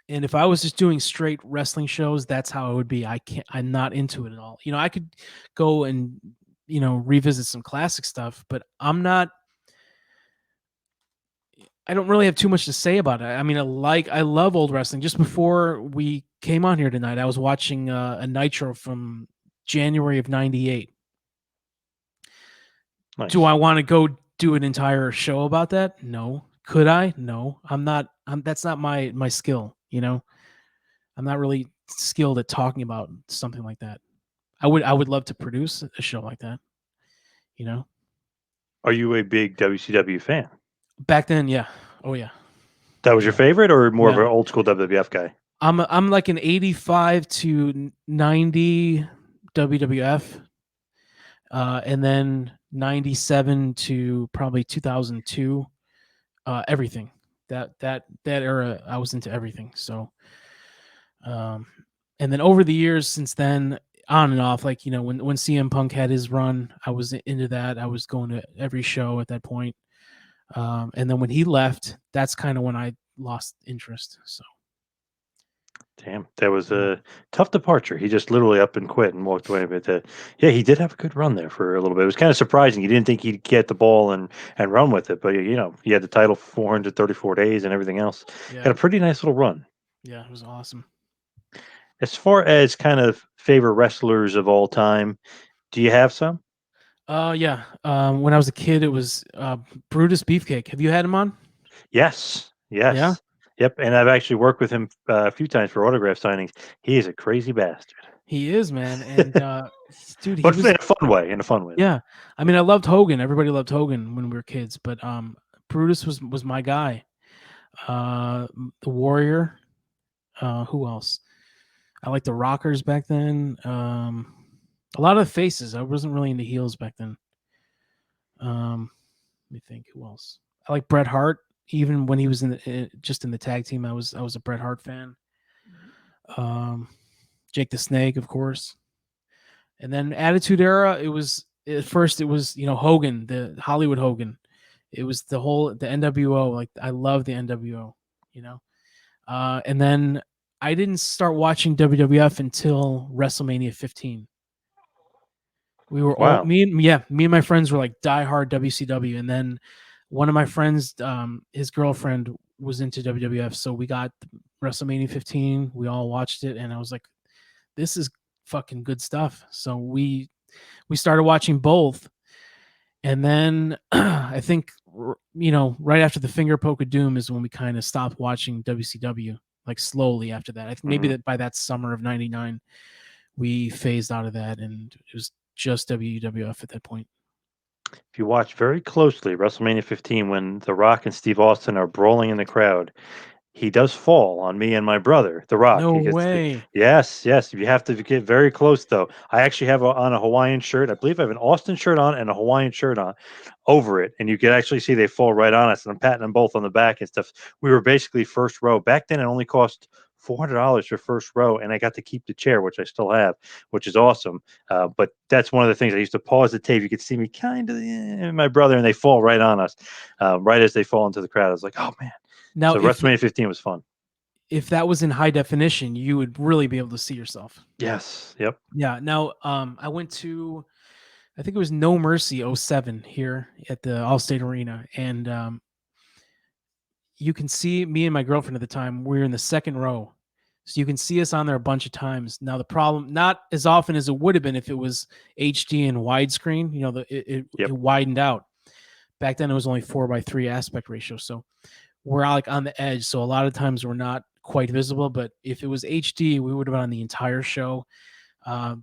And if I was just doing straight wrestling shows, that's how it would be. I'm not into it at all. I could go and, revisit some classic stuff, but I don't really have too much to say about it. I mean, I love old wrestling. Just before we came on here tonight, I was watching a Nitro from January of '98. Nice. Do I want to go do an entire show about that? No. Could I? No. I'm not. That's not my skill. I'm not really skilled at talking about something like that. I would love to produce a show like that. You know, Are you a big WCW fan? back then, yeah. Oh yeah, That was your yeah, favorite, or more of yeah. an old school WWF guy? I'm like an 85 to 90 WWF, and then 97 to probably 2002. Everything that era, I was into everything. So, um, and then over the years since then, on and off, like when CM Punk had his run, I was into that. I was going to every show at that point. And then when he left, that's kind of when I lost interest. So Damn, that was yeah, a tough departure. He just literally up and quit and walked away. But yeah, he did have a good run there for a little bit. It was kind of surprising. You didn't think he'd get the ball and run with it, but he had the title for 434 days and everything else. Had yeah, a pretty nice little run. yeah, it was awesome. As far as kind of favorite wrestlers of all time, do you have some? Yeah. When I was a kid, it was Brutus Beefcake. Have you had him on? Yes, Yeah, yes, yep. And I've actually worked with him a few times for autograph signings. He is a crazy bastard, he is, man. And dude, he but was in a fun way. In a fun way, though. yeah. I mean, I loved Hogan. Everybody loved Hogan when we were kids, but Brutus was my guy. The Warrior. Who else? I liked the Rockers back then. A lot of the faces. I wasn't really into heels back then. Let me think. Who else? I like Bret Hart. Even when he was just in the tag team, I was a Bret Hart fan. Um, Jake the Snake, of course. And then Attitude Era, it was at first it was Hogan, the Hollywood Hogan. It was the NWO. Like I love the NWO, you know. And then I didn't start watching WWF until WrestleMania 15. We were all Wow. me and my friends were like diehard WCW, and then one of my friends, his girlfriend was into WWF, so we got WrestleMania 15. We all watched it, and I was like, "This is fucking good stuff." So we started watching both, and then I think right after the finger poke of doom is when we kind of stopped watching WCW. Like slowly after that, I think maybe Mhm. that by that summer of '99, we phased out of that, and it was just WWF at that point. If you watch very closely, WrestleMania 15, when The Rock and Steve Austin are brawling in the crowd, he does fall on me and my brother, The Rock. No He gets way. yes, yes. You have to get very close, though. I actually have on a Hawaiian shirt. I believe I have an Austin shirt on and a Hawaiian shirt on over it, and you can actually see they fall right on us. And I'm patting them both on the back and stuff. We were basically first row back then. It only cost $400 for first row, and I got to keep the chair, which I still have, which is awesome. But that's one of the things I used to pause the tape. You could see me kind of and my brother, and they fall right on us, right as they fall into the crowd. I was like, oh man. Now, So WrestleMania 15 was fun. if that was in high definition, you would really be able to see yourself. Yes. Yep. Yeah. Now, I went to, I think it was No Mercy '07 here at the Allstate Arena, and you can see me and my girlfriend at the time. We were in the second row, so you can see us on there a bunch of times. Now, the problem, not as often as it would have been if it was HD and widescreen. It Yep. widened out. Back then, it was only 4:3 aspect ratio, so we're like on the edge. So a lot of times we're not quite visible. But if it was HD, we would have been on the entire show.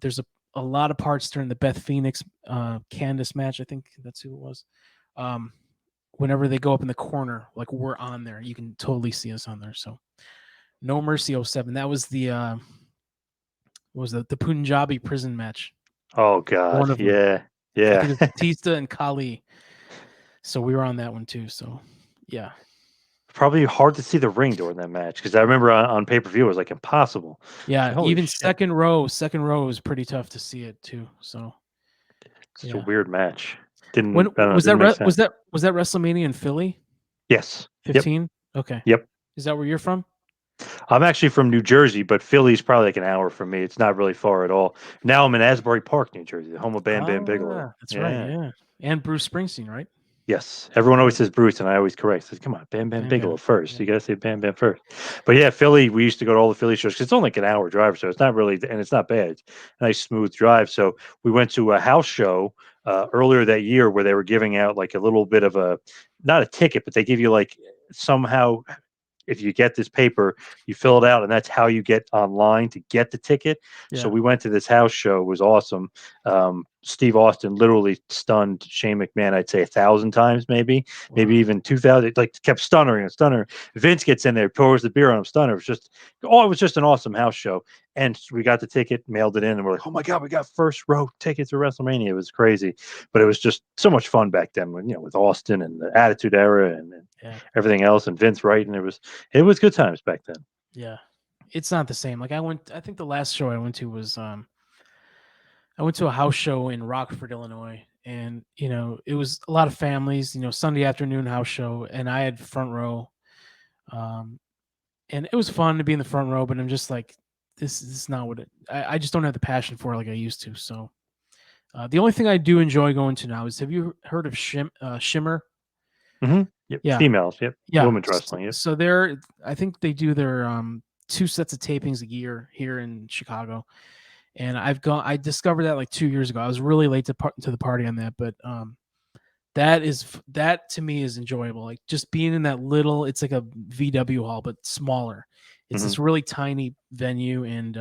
There's a lot of parts during the Beth Phoenix Candice match. I think that's who it was. Whenever they go up in the corner, like we're on there, you can totally see us on there. So No Mercy '07. That was the Punjabi prison match. Oh God. One of them. Yeah. I Yeah. think it was Batista and Kali. So we were on that one too. So yeah. Probably hard to see the ring during that match because I remember on pay per view it was like impossible. Yeah, So, holy even shit! second row is pretty tough to see it too. So Such a yeah. weird match. When I don't know. was that Didn't make was sense. that WrestleMania in Philly? Yes. Yep. 15? Okay. Yep. Is that where you're from? I'm actually from New Jersey, but Philly's probably like an hour from me. It's not really far at all. Now I'm in Asbury Park, New Jersey, the home of Bam Bam Bigelow. That's right. Yeah. Yeah. And Bruce Springsteen, right? Yes, everyone always Yeah. says Bruce, and I always correct. Says, "Come on, Bam Bam Bam Bigelow Bam. first. Yeah. You got to say Bam Bam first." But yeah, Philly. We used to go to all the Philly shows because it's only like an hour drive, so it's not really, and it's not bad. It's a nice smooth drive. So we went to a house show earlier that year where they were giving out like a little bit of a, not a ticket, but they give you like somehow. if you get this paper, you fill it out, and that's how you get online to get the ticket. So Yeah. we went to this house show. It was awesome. Steve Austin literally stunned Shane McMahon, I'd say 1,000 times, maybe Wow. even 2,000. Like kept stunning and stunning. Vince gets in there, pours the beer on him, stunner. It was just an awesome house show. And we got the ticket, mailed it in, and we're like, oh my god, we got first row tickets to WrestleMania. It was crazy, but it was just so much fun back then, when with Austin and the Attitude Era and Yeah. everything else, and Vince Wright, and it was good times back then. Yeah. It's not the same. Like I think the last show I went to was I went to a house show in Rockford, Illinois, and it was a lot of families. Sunday afternoon house show, and I had front row, um, and it was fun to be in the front row. But I'm just like, this is not what I just don't have the passion for it like I used to. So the only thing I do enjoy going to now is, have you heard of Shimmer? Yep, Yeah, females. Yep, yeah. women's wrestling. Yep. So I think they do their two sets of tapings a year here in Chicago, and I discovered that like 2 years ago. I was really late to the party on that, but that to me is enjoyable. Like just being in that little, it's like a VW hall but smaller. It's hmm this really tiny venue, and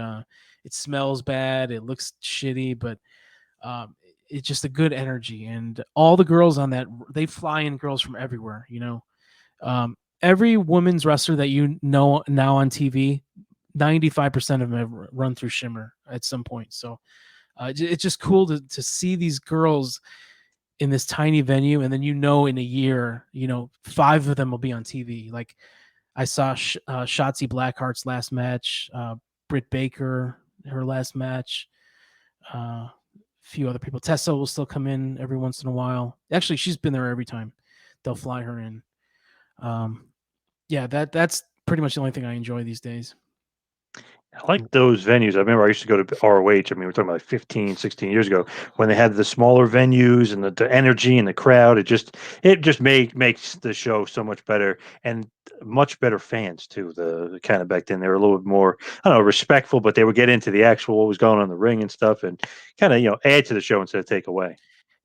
it smells bad, it looks shitty, but um, it's just a good energy. And all the girls on that, they fly in girls from everywhere. Every women's wrestler that you know now on TV, 95% of them have run through Shimmer at some point. So it's just cool to see these girls in this tiny venue, and then in a year, 5 of them will be on TV. Like I saw Shotzi Blackheart's last match, Britt Baker her last match, a few other people. Tessa will still come in every once in a while. Actually, she's been there every time. They'll fly her in. Um, yeah, that's pretty much the only thing I enjoy these days. I like those venues. I remember I used to go to ROH. I mean, we're talking about like 15, 16 years ago, when they had the smaller venues and the energy and the crowd. It just makes the show so much better, and much better fans too. The kind of back then, they were a little bit more, I don't know, respectful, but they would get into the actual what was going on in the ring and stuff, and kind of add to the show instead of take away.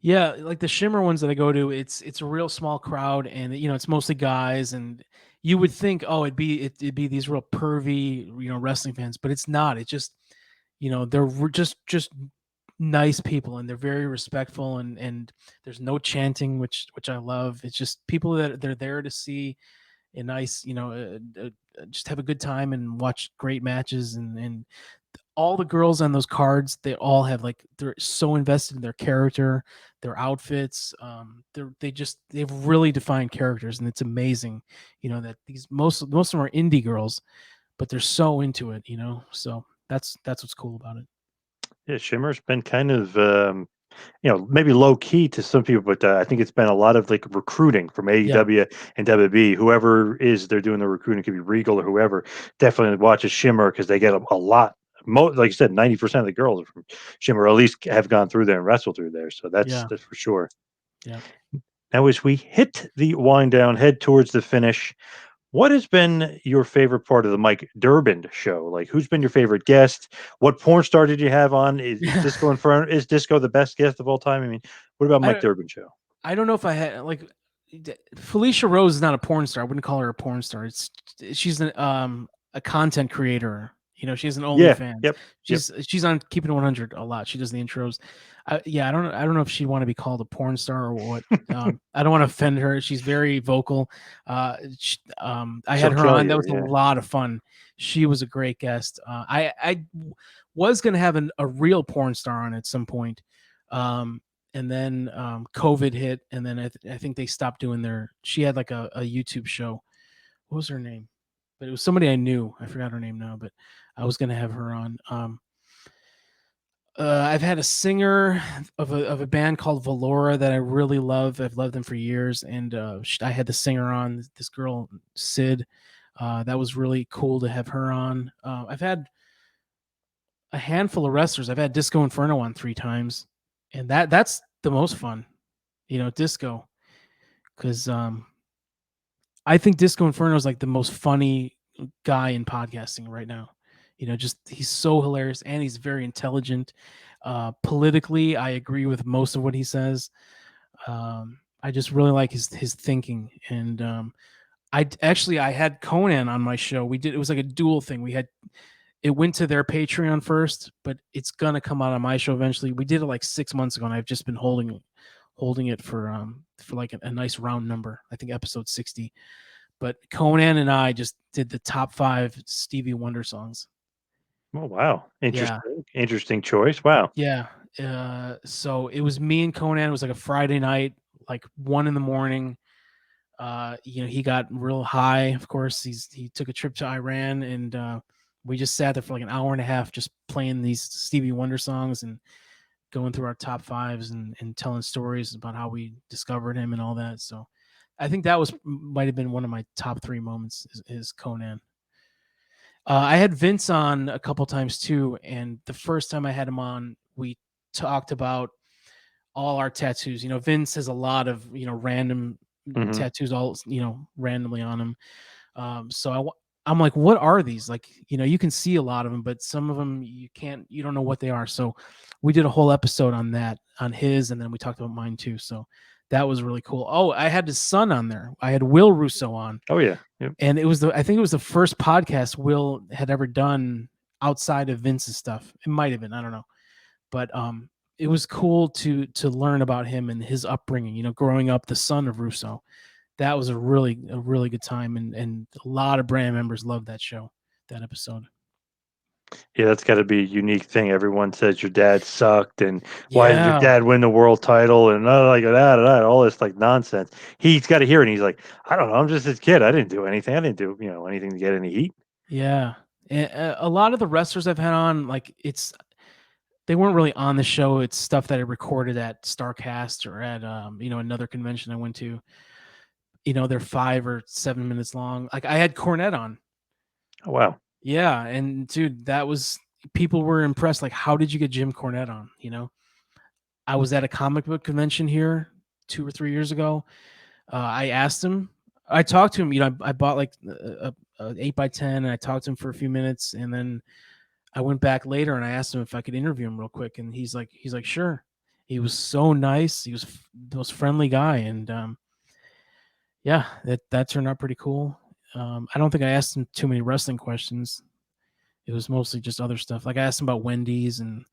Yeah, like the Shimmer ones that I go to, it's a real small crowd, and it's mostly guys, and you would think, oh, it'd be these real pervy, wrestling fans, but it's not. It's just, they're just nice people, and they're very respectful, and there's no chanting, which I love. It's just people that they're there to see a nice, just have a good time and watch great matches, and all the girls on those cards, they all have like, they're so invested in their character, their outfits. They've really defined characters, and it's amazing. That these most of them are indie girls, but they're so into it. So that's what's cool about it. Yeah, Shimmer's been kind of maybe low key to some people, but I think it's been a lot of like recruiting from Yeah, AEW and WB. Whoever is they're doing the recruiting, could be Regal or whoever. Definitely watches Shimmer because they get a lot. Like you said, 90% of the girls are from Shimmer, or at least have gone through there and wrestled through there. So yeah, that's for sure. yeah. Now, as we hit the wind down, head towards the finish, what has been your favorite part of the Mike Durband show? Like, who's been your favorite guest? What porn star did you have on? Is Disco Inferno? Is Disco the best guest of all time? I mean, what about Mike I Durband show? I don't know if I had like Felicia Rose is not a porn star. I wouldn't call her a porn star. She's a content creator. She has an Yeah. OnlyFans. Yep. Yep. She's on Keeping It 100 a lot. She does the intros. Yeah, I don't know if she'd want to be called a porn star or what. I don't want to offend her. She's very vocal. I She'll had her kill on. That you. was a Yeah. lot of fun. She was a great guest. I was gonna have a real porn star on at some point. And then COVID hit, and then I think they stopped doing she had like a YouTube show. What was her name? But it was somebody I knew. I forgot her name now, but I was gonna have her on. I've had a singer of a band called Valora that I really love. I've loved them for years, and I had the singer on, this girl Sid. That was really cool to have her on. I've had a handful of wrestlers. I've had Disco Inferno on 3 times, and that's the most fun. Disco, because I think Disco Inferno is like the most funny guy in podcasting right now. Just he's so hilarious, and he's very intelligent. Politically, I agree with most of what he says. I just really like his thinking, and I had Conan on my show. It was like a dual thing. It went to their Patreon first, but it's gonna come out on my show eventually. We did it like 6 months ago, and I've just been holding it for like a nice round number. I think episode 60. But Conan and I just did the top 5 Stevie Wonder songs. Oh wow, Yeah, interesting choice. Wow. yeah. So it was me and Conan. It was like a Friday night, like 1 a.m. He got real high. Of course, he took a trip to Iran, and we just sat there for like an hour and a half, just playing these Stevie Wonder songs and going through our top 5s and telling stories about how we discovered him and all that. So I think that might have been one of my top 3 moments is Conan. I had Vince on a couple times too, and the first time I had him on, we talked about all our tattoos. Vince has a lot of random Hmm. tattoos, all randomly on him. I'm like, what are these? Like, you can see a lot of them, but some of them you don't know what they are. So we did a whole episode on that, on his, and then we talked about mine too. So that was really cool. Oh, I had his son on there. I had Will Russo on, Oh yeah. Yep. and I think it was the first podcast Will had ever done outside of Vince's stuff. It might have been, I don't know, but it was cool to learn about him and his upbringing. Growing up the son of Russo, that was a really good time, and a lot of brand members loved that episode. Yeah, that's got to be a unique thing. Everyone says your dad sucked, and why did your Yeah, dad win the world title, and like that, all this like nonsense. He's got to hear it. And he's like, I don't know, I'm just his kid. I didn't do anything. I didn't do anything to get any heat. yeah. A lot of the wrestlers I've had on, like they weren't really on the show. It's stuff that I recorded at Starrcast or at another convention I went to. They're 5 or 7 minutes long. Like I had Cornette on. Oh wow. Yeah, and dude, people were impressed. Like, how did you get Jim Cornette on? I was at a comic book convention here 2 or 3 years ago. I asked him. I talked to him. I bought like a 8x10, and I talked to him for a few minutes, and then I went back later and I asked him if I could interview him real quick, and he's like, sure. He was so nice. He was the most friendly guy, and yeah, that turned out pretty cool. I don't think I asked him too many wrestling questions. It was mostly just other stuff. Like I asked him about Wendy's and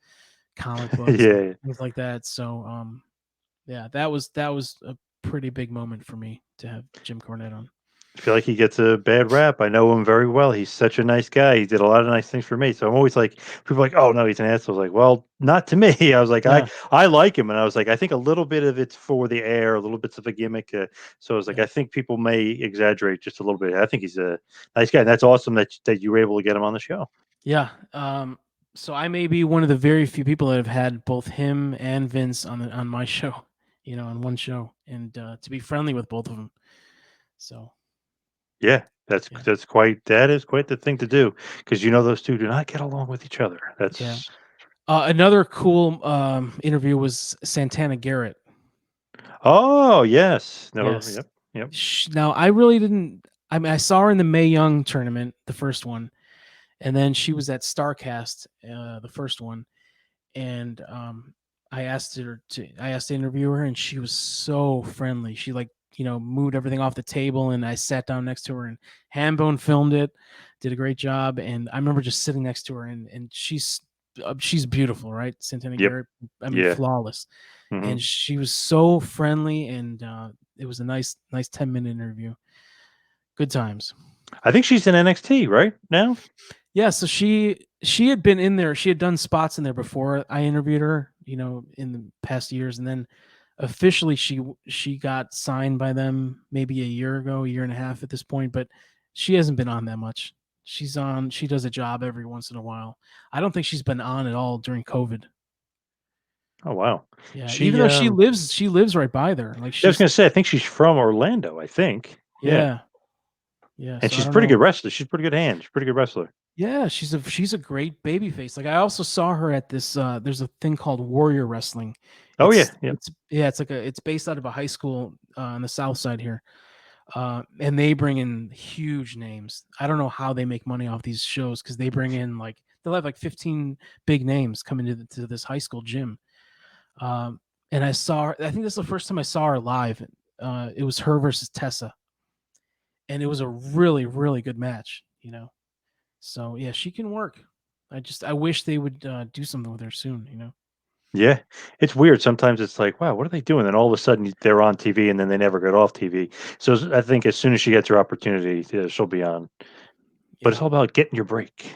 comic books and Yeah. things like that. So yeah, that was a pretty big moment for me to have Jim Cornette on. I feel like he gets a bad rap. I know him very well. He's such a nice guy. He did a lot of nice things for me. So I'm always like, people are like, oh no, he's an asshole. I was like, well, not to me. I was like, Yeah, I like him, and I was like, I think a little bit of it's for the air, a little bits of a gimmick. So I was like, yeah, I think people may exaggerate just a little bit. I think he's a nice guy, and that's awesome that you were able to get him on the show. yeah. So I may be one of the very few people that have had both him and Vince on my show, on one show, and to be friendly with both of them. So Yeah, yeah, that is quite the thing to do, because those two do not get along with each other. yeah. That's Another cool interview was Santana Garrett. oh yes, no, Yes. yep, yep, Now I really didn't. I mean, I saw her in the Mae Young tournament, the first one, and then she was at Starrcast, the first one, and I asked to interview her, and she was so friendly. She like moved everything off the table, and I sat down next to her, and Hambone filmed it, did a great job, and I remember just sitting next to her, and she's beautiful, right? Santana yep, Garrett, I mean, yeah. flawless, Hmm. and she was so friendly, and it was a nice 10-minute interview. Good times. I think she's in NXT right now. Yeah, so she had been in there. She had done spots in there before I interviewed her, in the past years, and then officially she got signed by them maybe a year ago, a year and a half at this point, but she hasn't been on that much. She does a job every once in a while. I don't think she's been on at all during COVID. Oh wow, Yeah, even she though she lives right by there. Like I was she's gonna say I think she's from Orlando. I think yeah, yeah, yeah. and So I she's a don't pretty know. good wrestler. She's pretty good hand. She's a pretty good wrestler. Yeah, she's a great baby face. Like I also saw her at this there's a thing called Warrior Wrestling. Oh yeah, yeah, It's based out of a high school on the south side here. And they bring in huge names. I don't know how they make money off these shows because they bring in like they'll have like 15 big names coming to this high school gym. Um, and I saw her, I think this is the first time I saw her live. It was her versus Tessa. and it was a really, really good match. So yeah, she can work. I wish they would do something with her soon. Yeah, it's weird. Sometimes it's like, wow, what are they doing? And all of a sudden they're on TV, and then they never get off TV. So I think as soon as she gets her opportunity, yeah, she'll be on. But it's Yeah, all about getting your break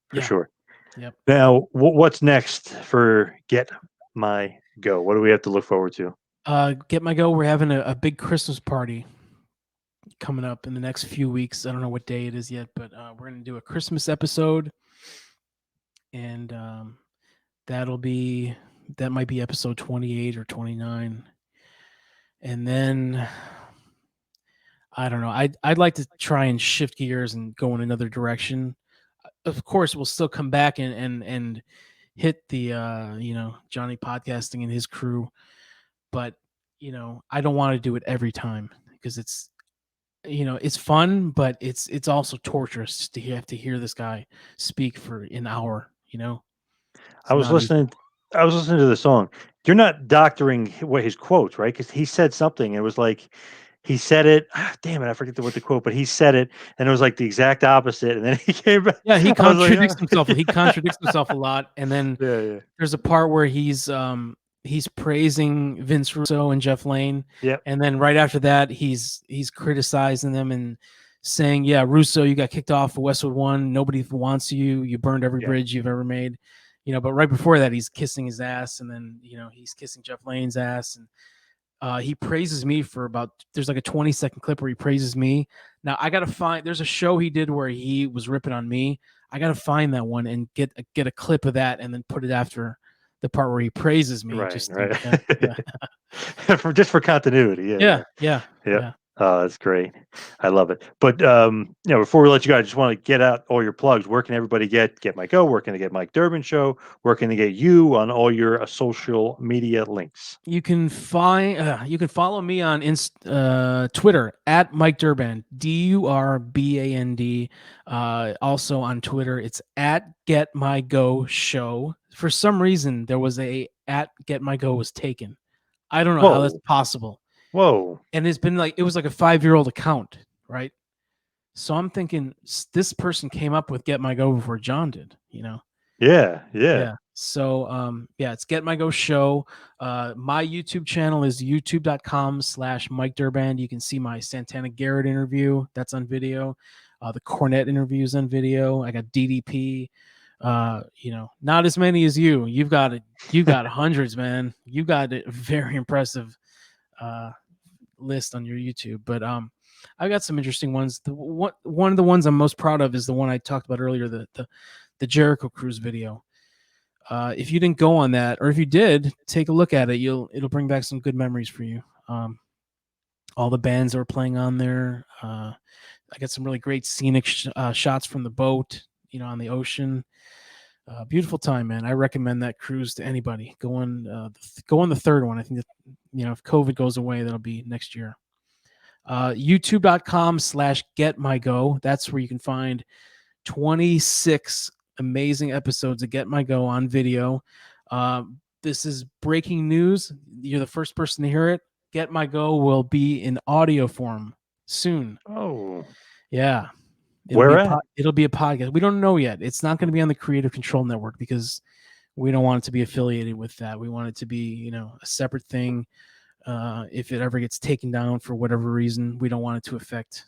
for yeah, sure. yep. Now, what's next for Get My Go? What do we have to look forward to? Get my go. We're having a big Christmas party coming up in the next few weeks. I don't know what day it is yet, but we're gonna do a Christmas episode, and that might be episode 28 or 29, and then I don't know. I'd like to try and shift gears and go in another direction. Of course, we'll still come back and hit the Johnny podcasting and his crew, but I don't want to do it every time because it's fun, but it's also torturous to have to hear this guy speak for an hour. I It's was not easy. listening. I was listening to the song. You're not doctoring what his quotes, right? Because he said something. It was like he said it. Damn it, I forget what the quote, but he said it, and it was like the exact opposite. And then he came back. Yeah, he I was like, contradicts himself. He contradicts himself a lot, and then yeah, yeah, there's a part where he's praising Vince Russo and Jeff Lane, yep, and then right after that he's criticizing them and saying, "Yeah, Russo, you got kicked off of Westwood One. Nobody wants you. You burned every yeah, bridge you've ever made." But right before that, he's kissing his ass, and then he's kissing Jeff Lane's ass, and he praises me for about. There's like a 20-second clip where he praises me. Now I gotta find. There's a show he did where he was ripping on me. I gotta find that one and get a clip of that, and then put it after the part where he praises me. right, Just right. yeah, For continuity. Yeah, yeah, yeah, yeah, yeah. yeah. Oh, that's great. I love it. But before we let you go, I just want to get out all your plugs. Where can everybody get my go? Where can they get Mike Durband Show? Where can they get you on all your social media links? You can follow me on Twitter at Mike Durband, Durband. Also on Twitter, it's at Get My Go Show. For some reason, there was a at Get My Go was taken. I don't know how that's Whoa, possible. whoa, And it's been like it was like a 5-year-old account, right? So I'm thinking this person came up with Get My Go before John did. yeah, yeah. Yeah. So it's Get My Go Show. My YouTube channel is youtube.com/Mike Durband. You can see my Santana Garrett interview. That's on video. The Cornette interviews on video. I got DDP. Not as many as you. You've got hundreds, man. You got a very impressive list on your YouTube. But I got some interesting ones. One of the ones I'm most proud of is the one I talked about earlier, the Jericho Cruise video. If you didn't go on that, or if you did, take a look at it. It'll bring back some good memories for you. All the bands that were playing on there. I got some really great scenic shots from the boat, on the ocean. Beautiful time, man. I recommend that cruise to anybody. Go on the third one. I think that, if COVID goes away, that'll be next year. YouTube.com/GetMyGo. That's where you can find 26 amazing episodes of Get My Go on video. This is breaking news. You're the first person to hear it. Get My Go will be in audio form soon. Oh, Yeah. where at? It'll be a podcast. We don't know yet. It's not going to be on the Creative Control Network because we don't want it to be affiliated with that. We want it to be, a separate thing. If it ever gets taken down for whatever reason, we don't want it to affect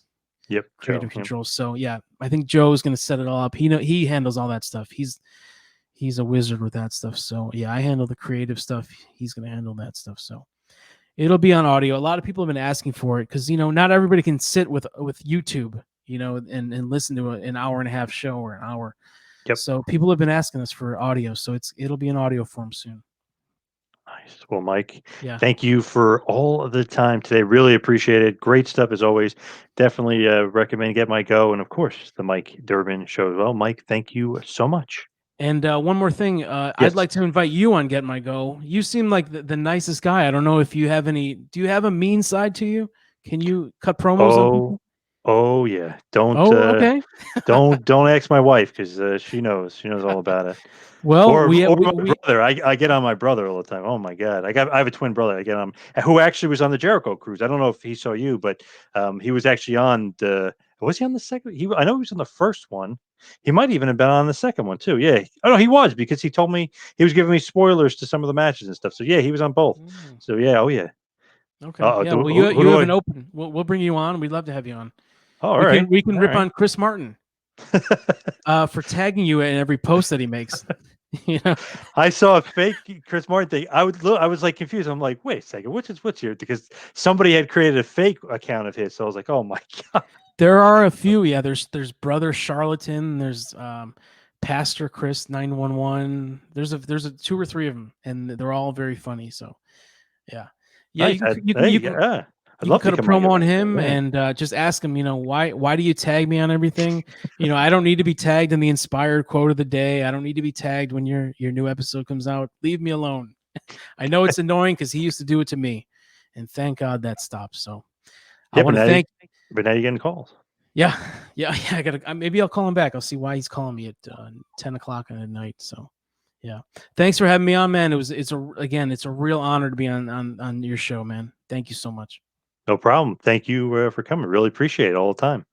Yep, Creative Joe. Control. So yeah, I think Joe's going to set it all up. He handles all that stuff. He's a wizard with that stuff. So yeah, I handle the creative stuff. He's going to handle that stuff. So it'll be on audio. A lot of people have been asking for it because not everybody can sit with YouTube, and listen to an hour and a half show or an hour. Yep. So people have been asking us for audio. So it'll be in audio form soon. Nice. Well, Mike, Yeah. thank you for all of the time today. Really appreciate it. Great stuff as always. Definitely recommend Get My Go, and of course the Mike Durbin Show as well. Mike, thank you so much. And one more thing, I'd like to invite you on Get My Go. You seem like the nicest guy. I don't know if you have any. Do you have a mean side to you? Can you cut promos on people? Oh yeah, Oh, okay. don't ask my wife because she knows all about it. Well, Or we or we, my we brother. I get on my brother all the time. Oh my god, I have a twin brother. I get on who actually was on the Jericho Cruise. I don't know if he saw you, but he was actually on the. Was he on the second? I know he was on the first one. He might even have been on the second one too. Yeah. Oh no, he was because he told me he was giving me spoilers to some of the matches and stuff. So yeah, he was on both. Mm, So yeah, oh yeah. okay. Yeah. Well, Who you do have I? an open. We'll bring you on. We'd love to have you on. Oh, all right, We can all rip right. on Chris Martin for tagging you in every post that he makes. You know. I saw a fake Chris Martin thing. I was like confused. I'm like, wait a second, what's here? Because somebody had created a fake account of his. So I was like, oh my god. There are a few. Yeah. There's Brother Charlatan. There's Pastor Chris 911. There's a two or three of them, and they're all very funny. So yeah, yeah. Nice. Yeah. I'd You can love to cut a come on promo your on show. him Yeah. and just ask him, why do you tag me on everything? I don't need to be tagged in the inspired quote of the day. I don't need to be tagged when your new episode comes out. Leave me alone. I know it's annoying because he used to do it to me, and thank God that stopped. So I Yeah, want to thank. but now you're getting calls. Yeah. I gotta. Maybe I'll call him back. I'll see why he's calling me at 10 o'clock at night. So yeah, thanks for having me on, man. It's a real honor to be on your show, man. Thank you so much. No problem. Thank you for coming. Really appreciate it all the time.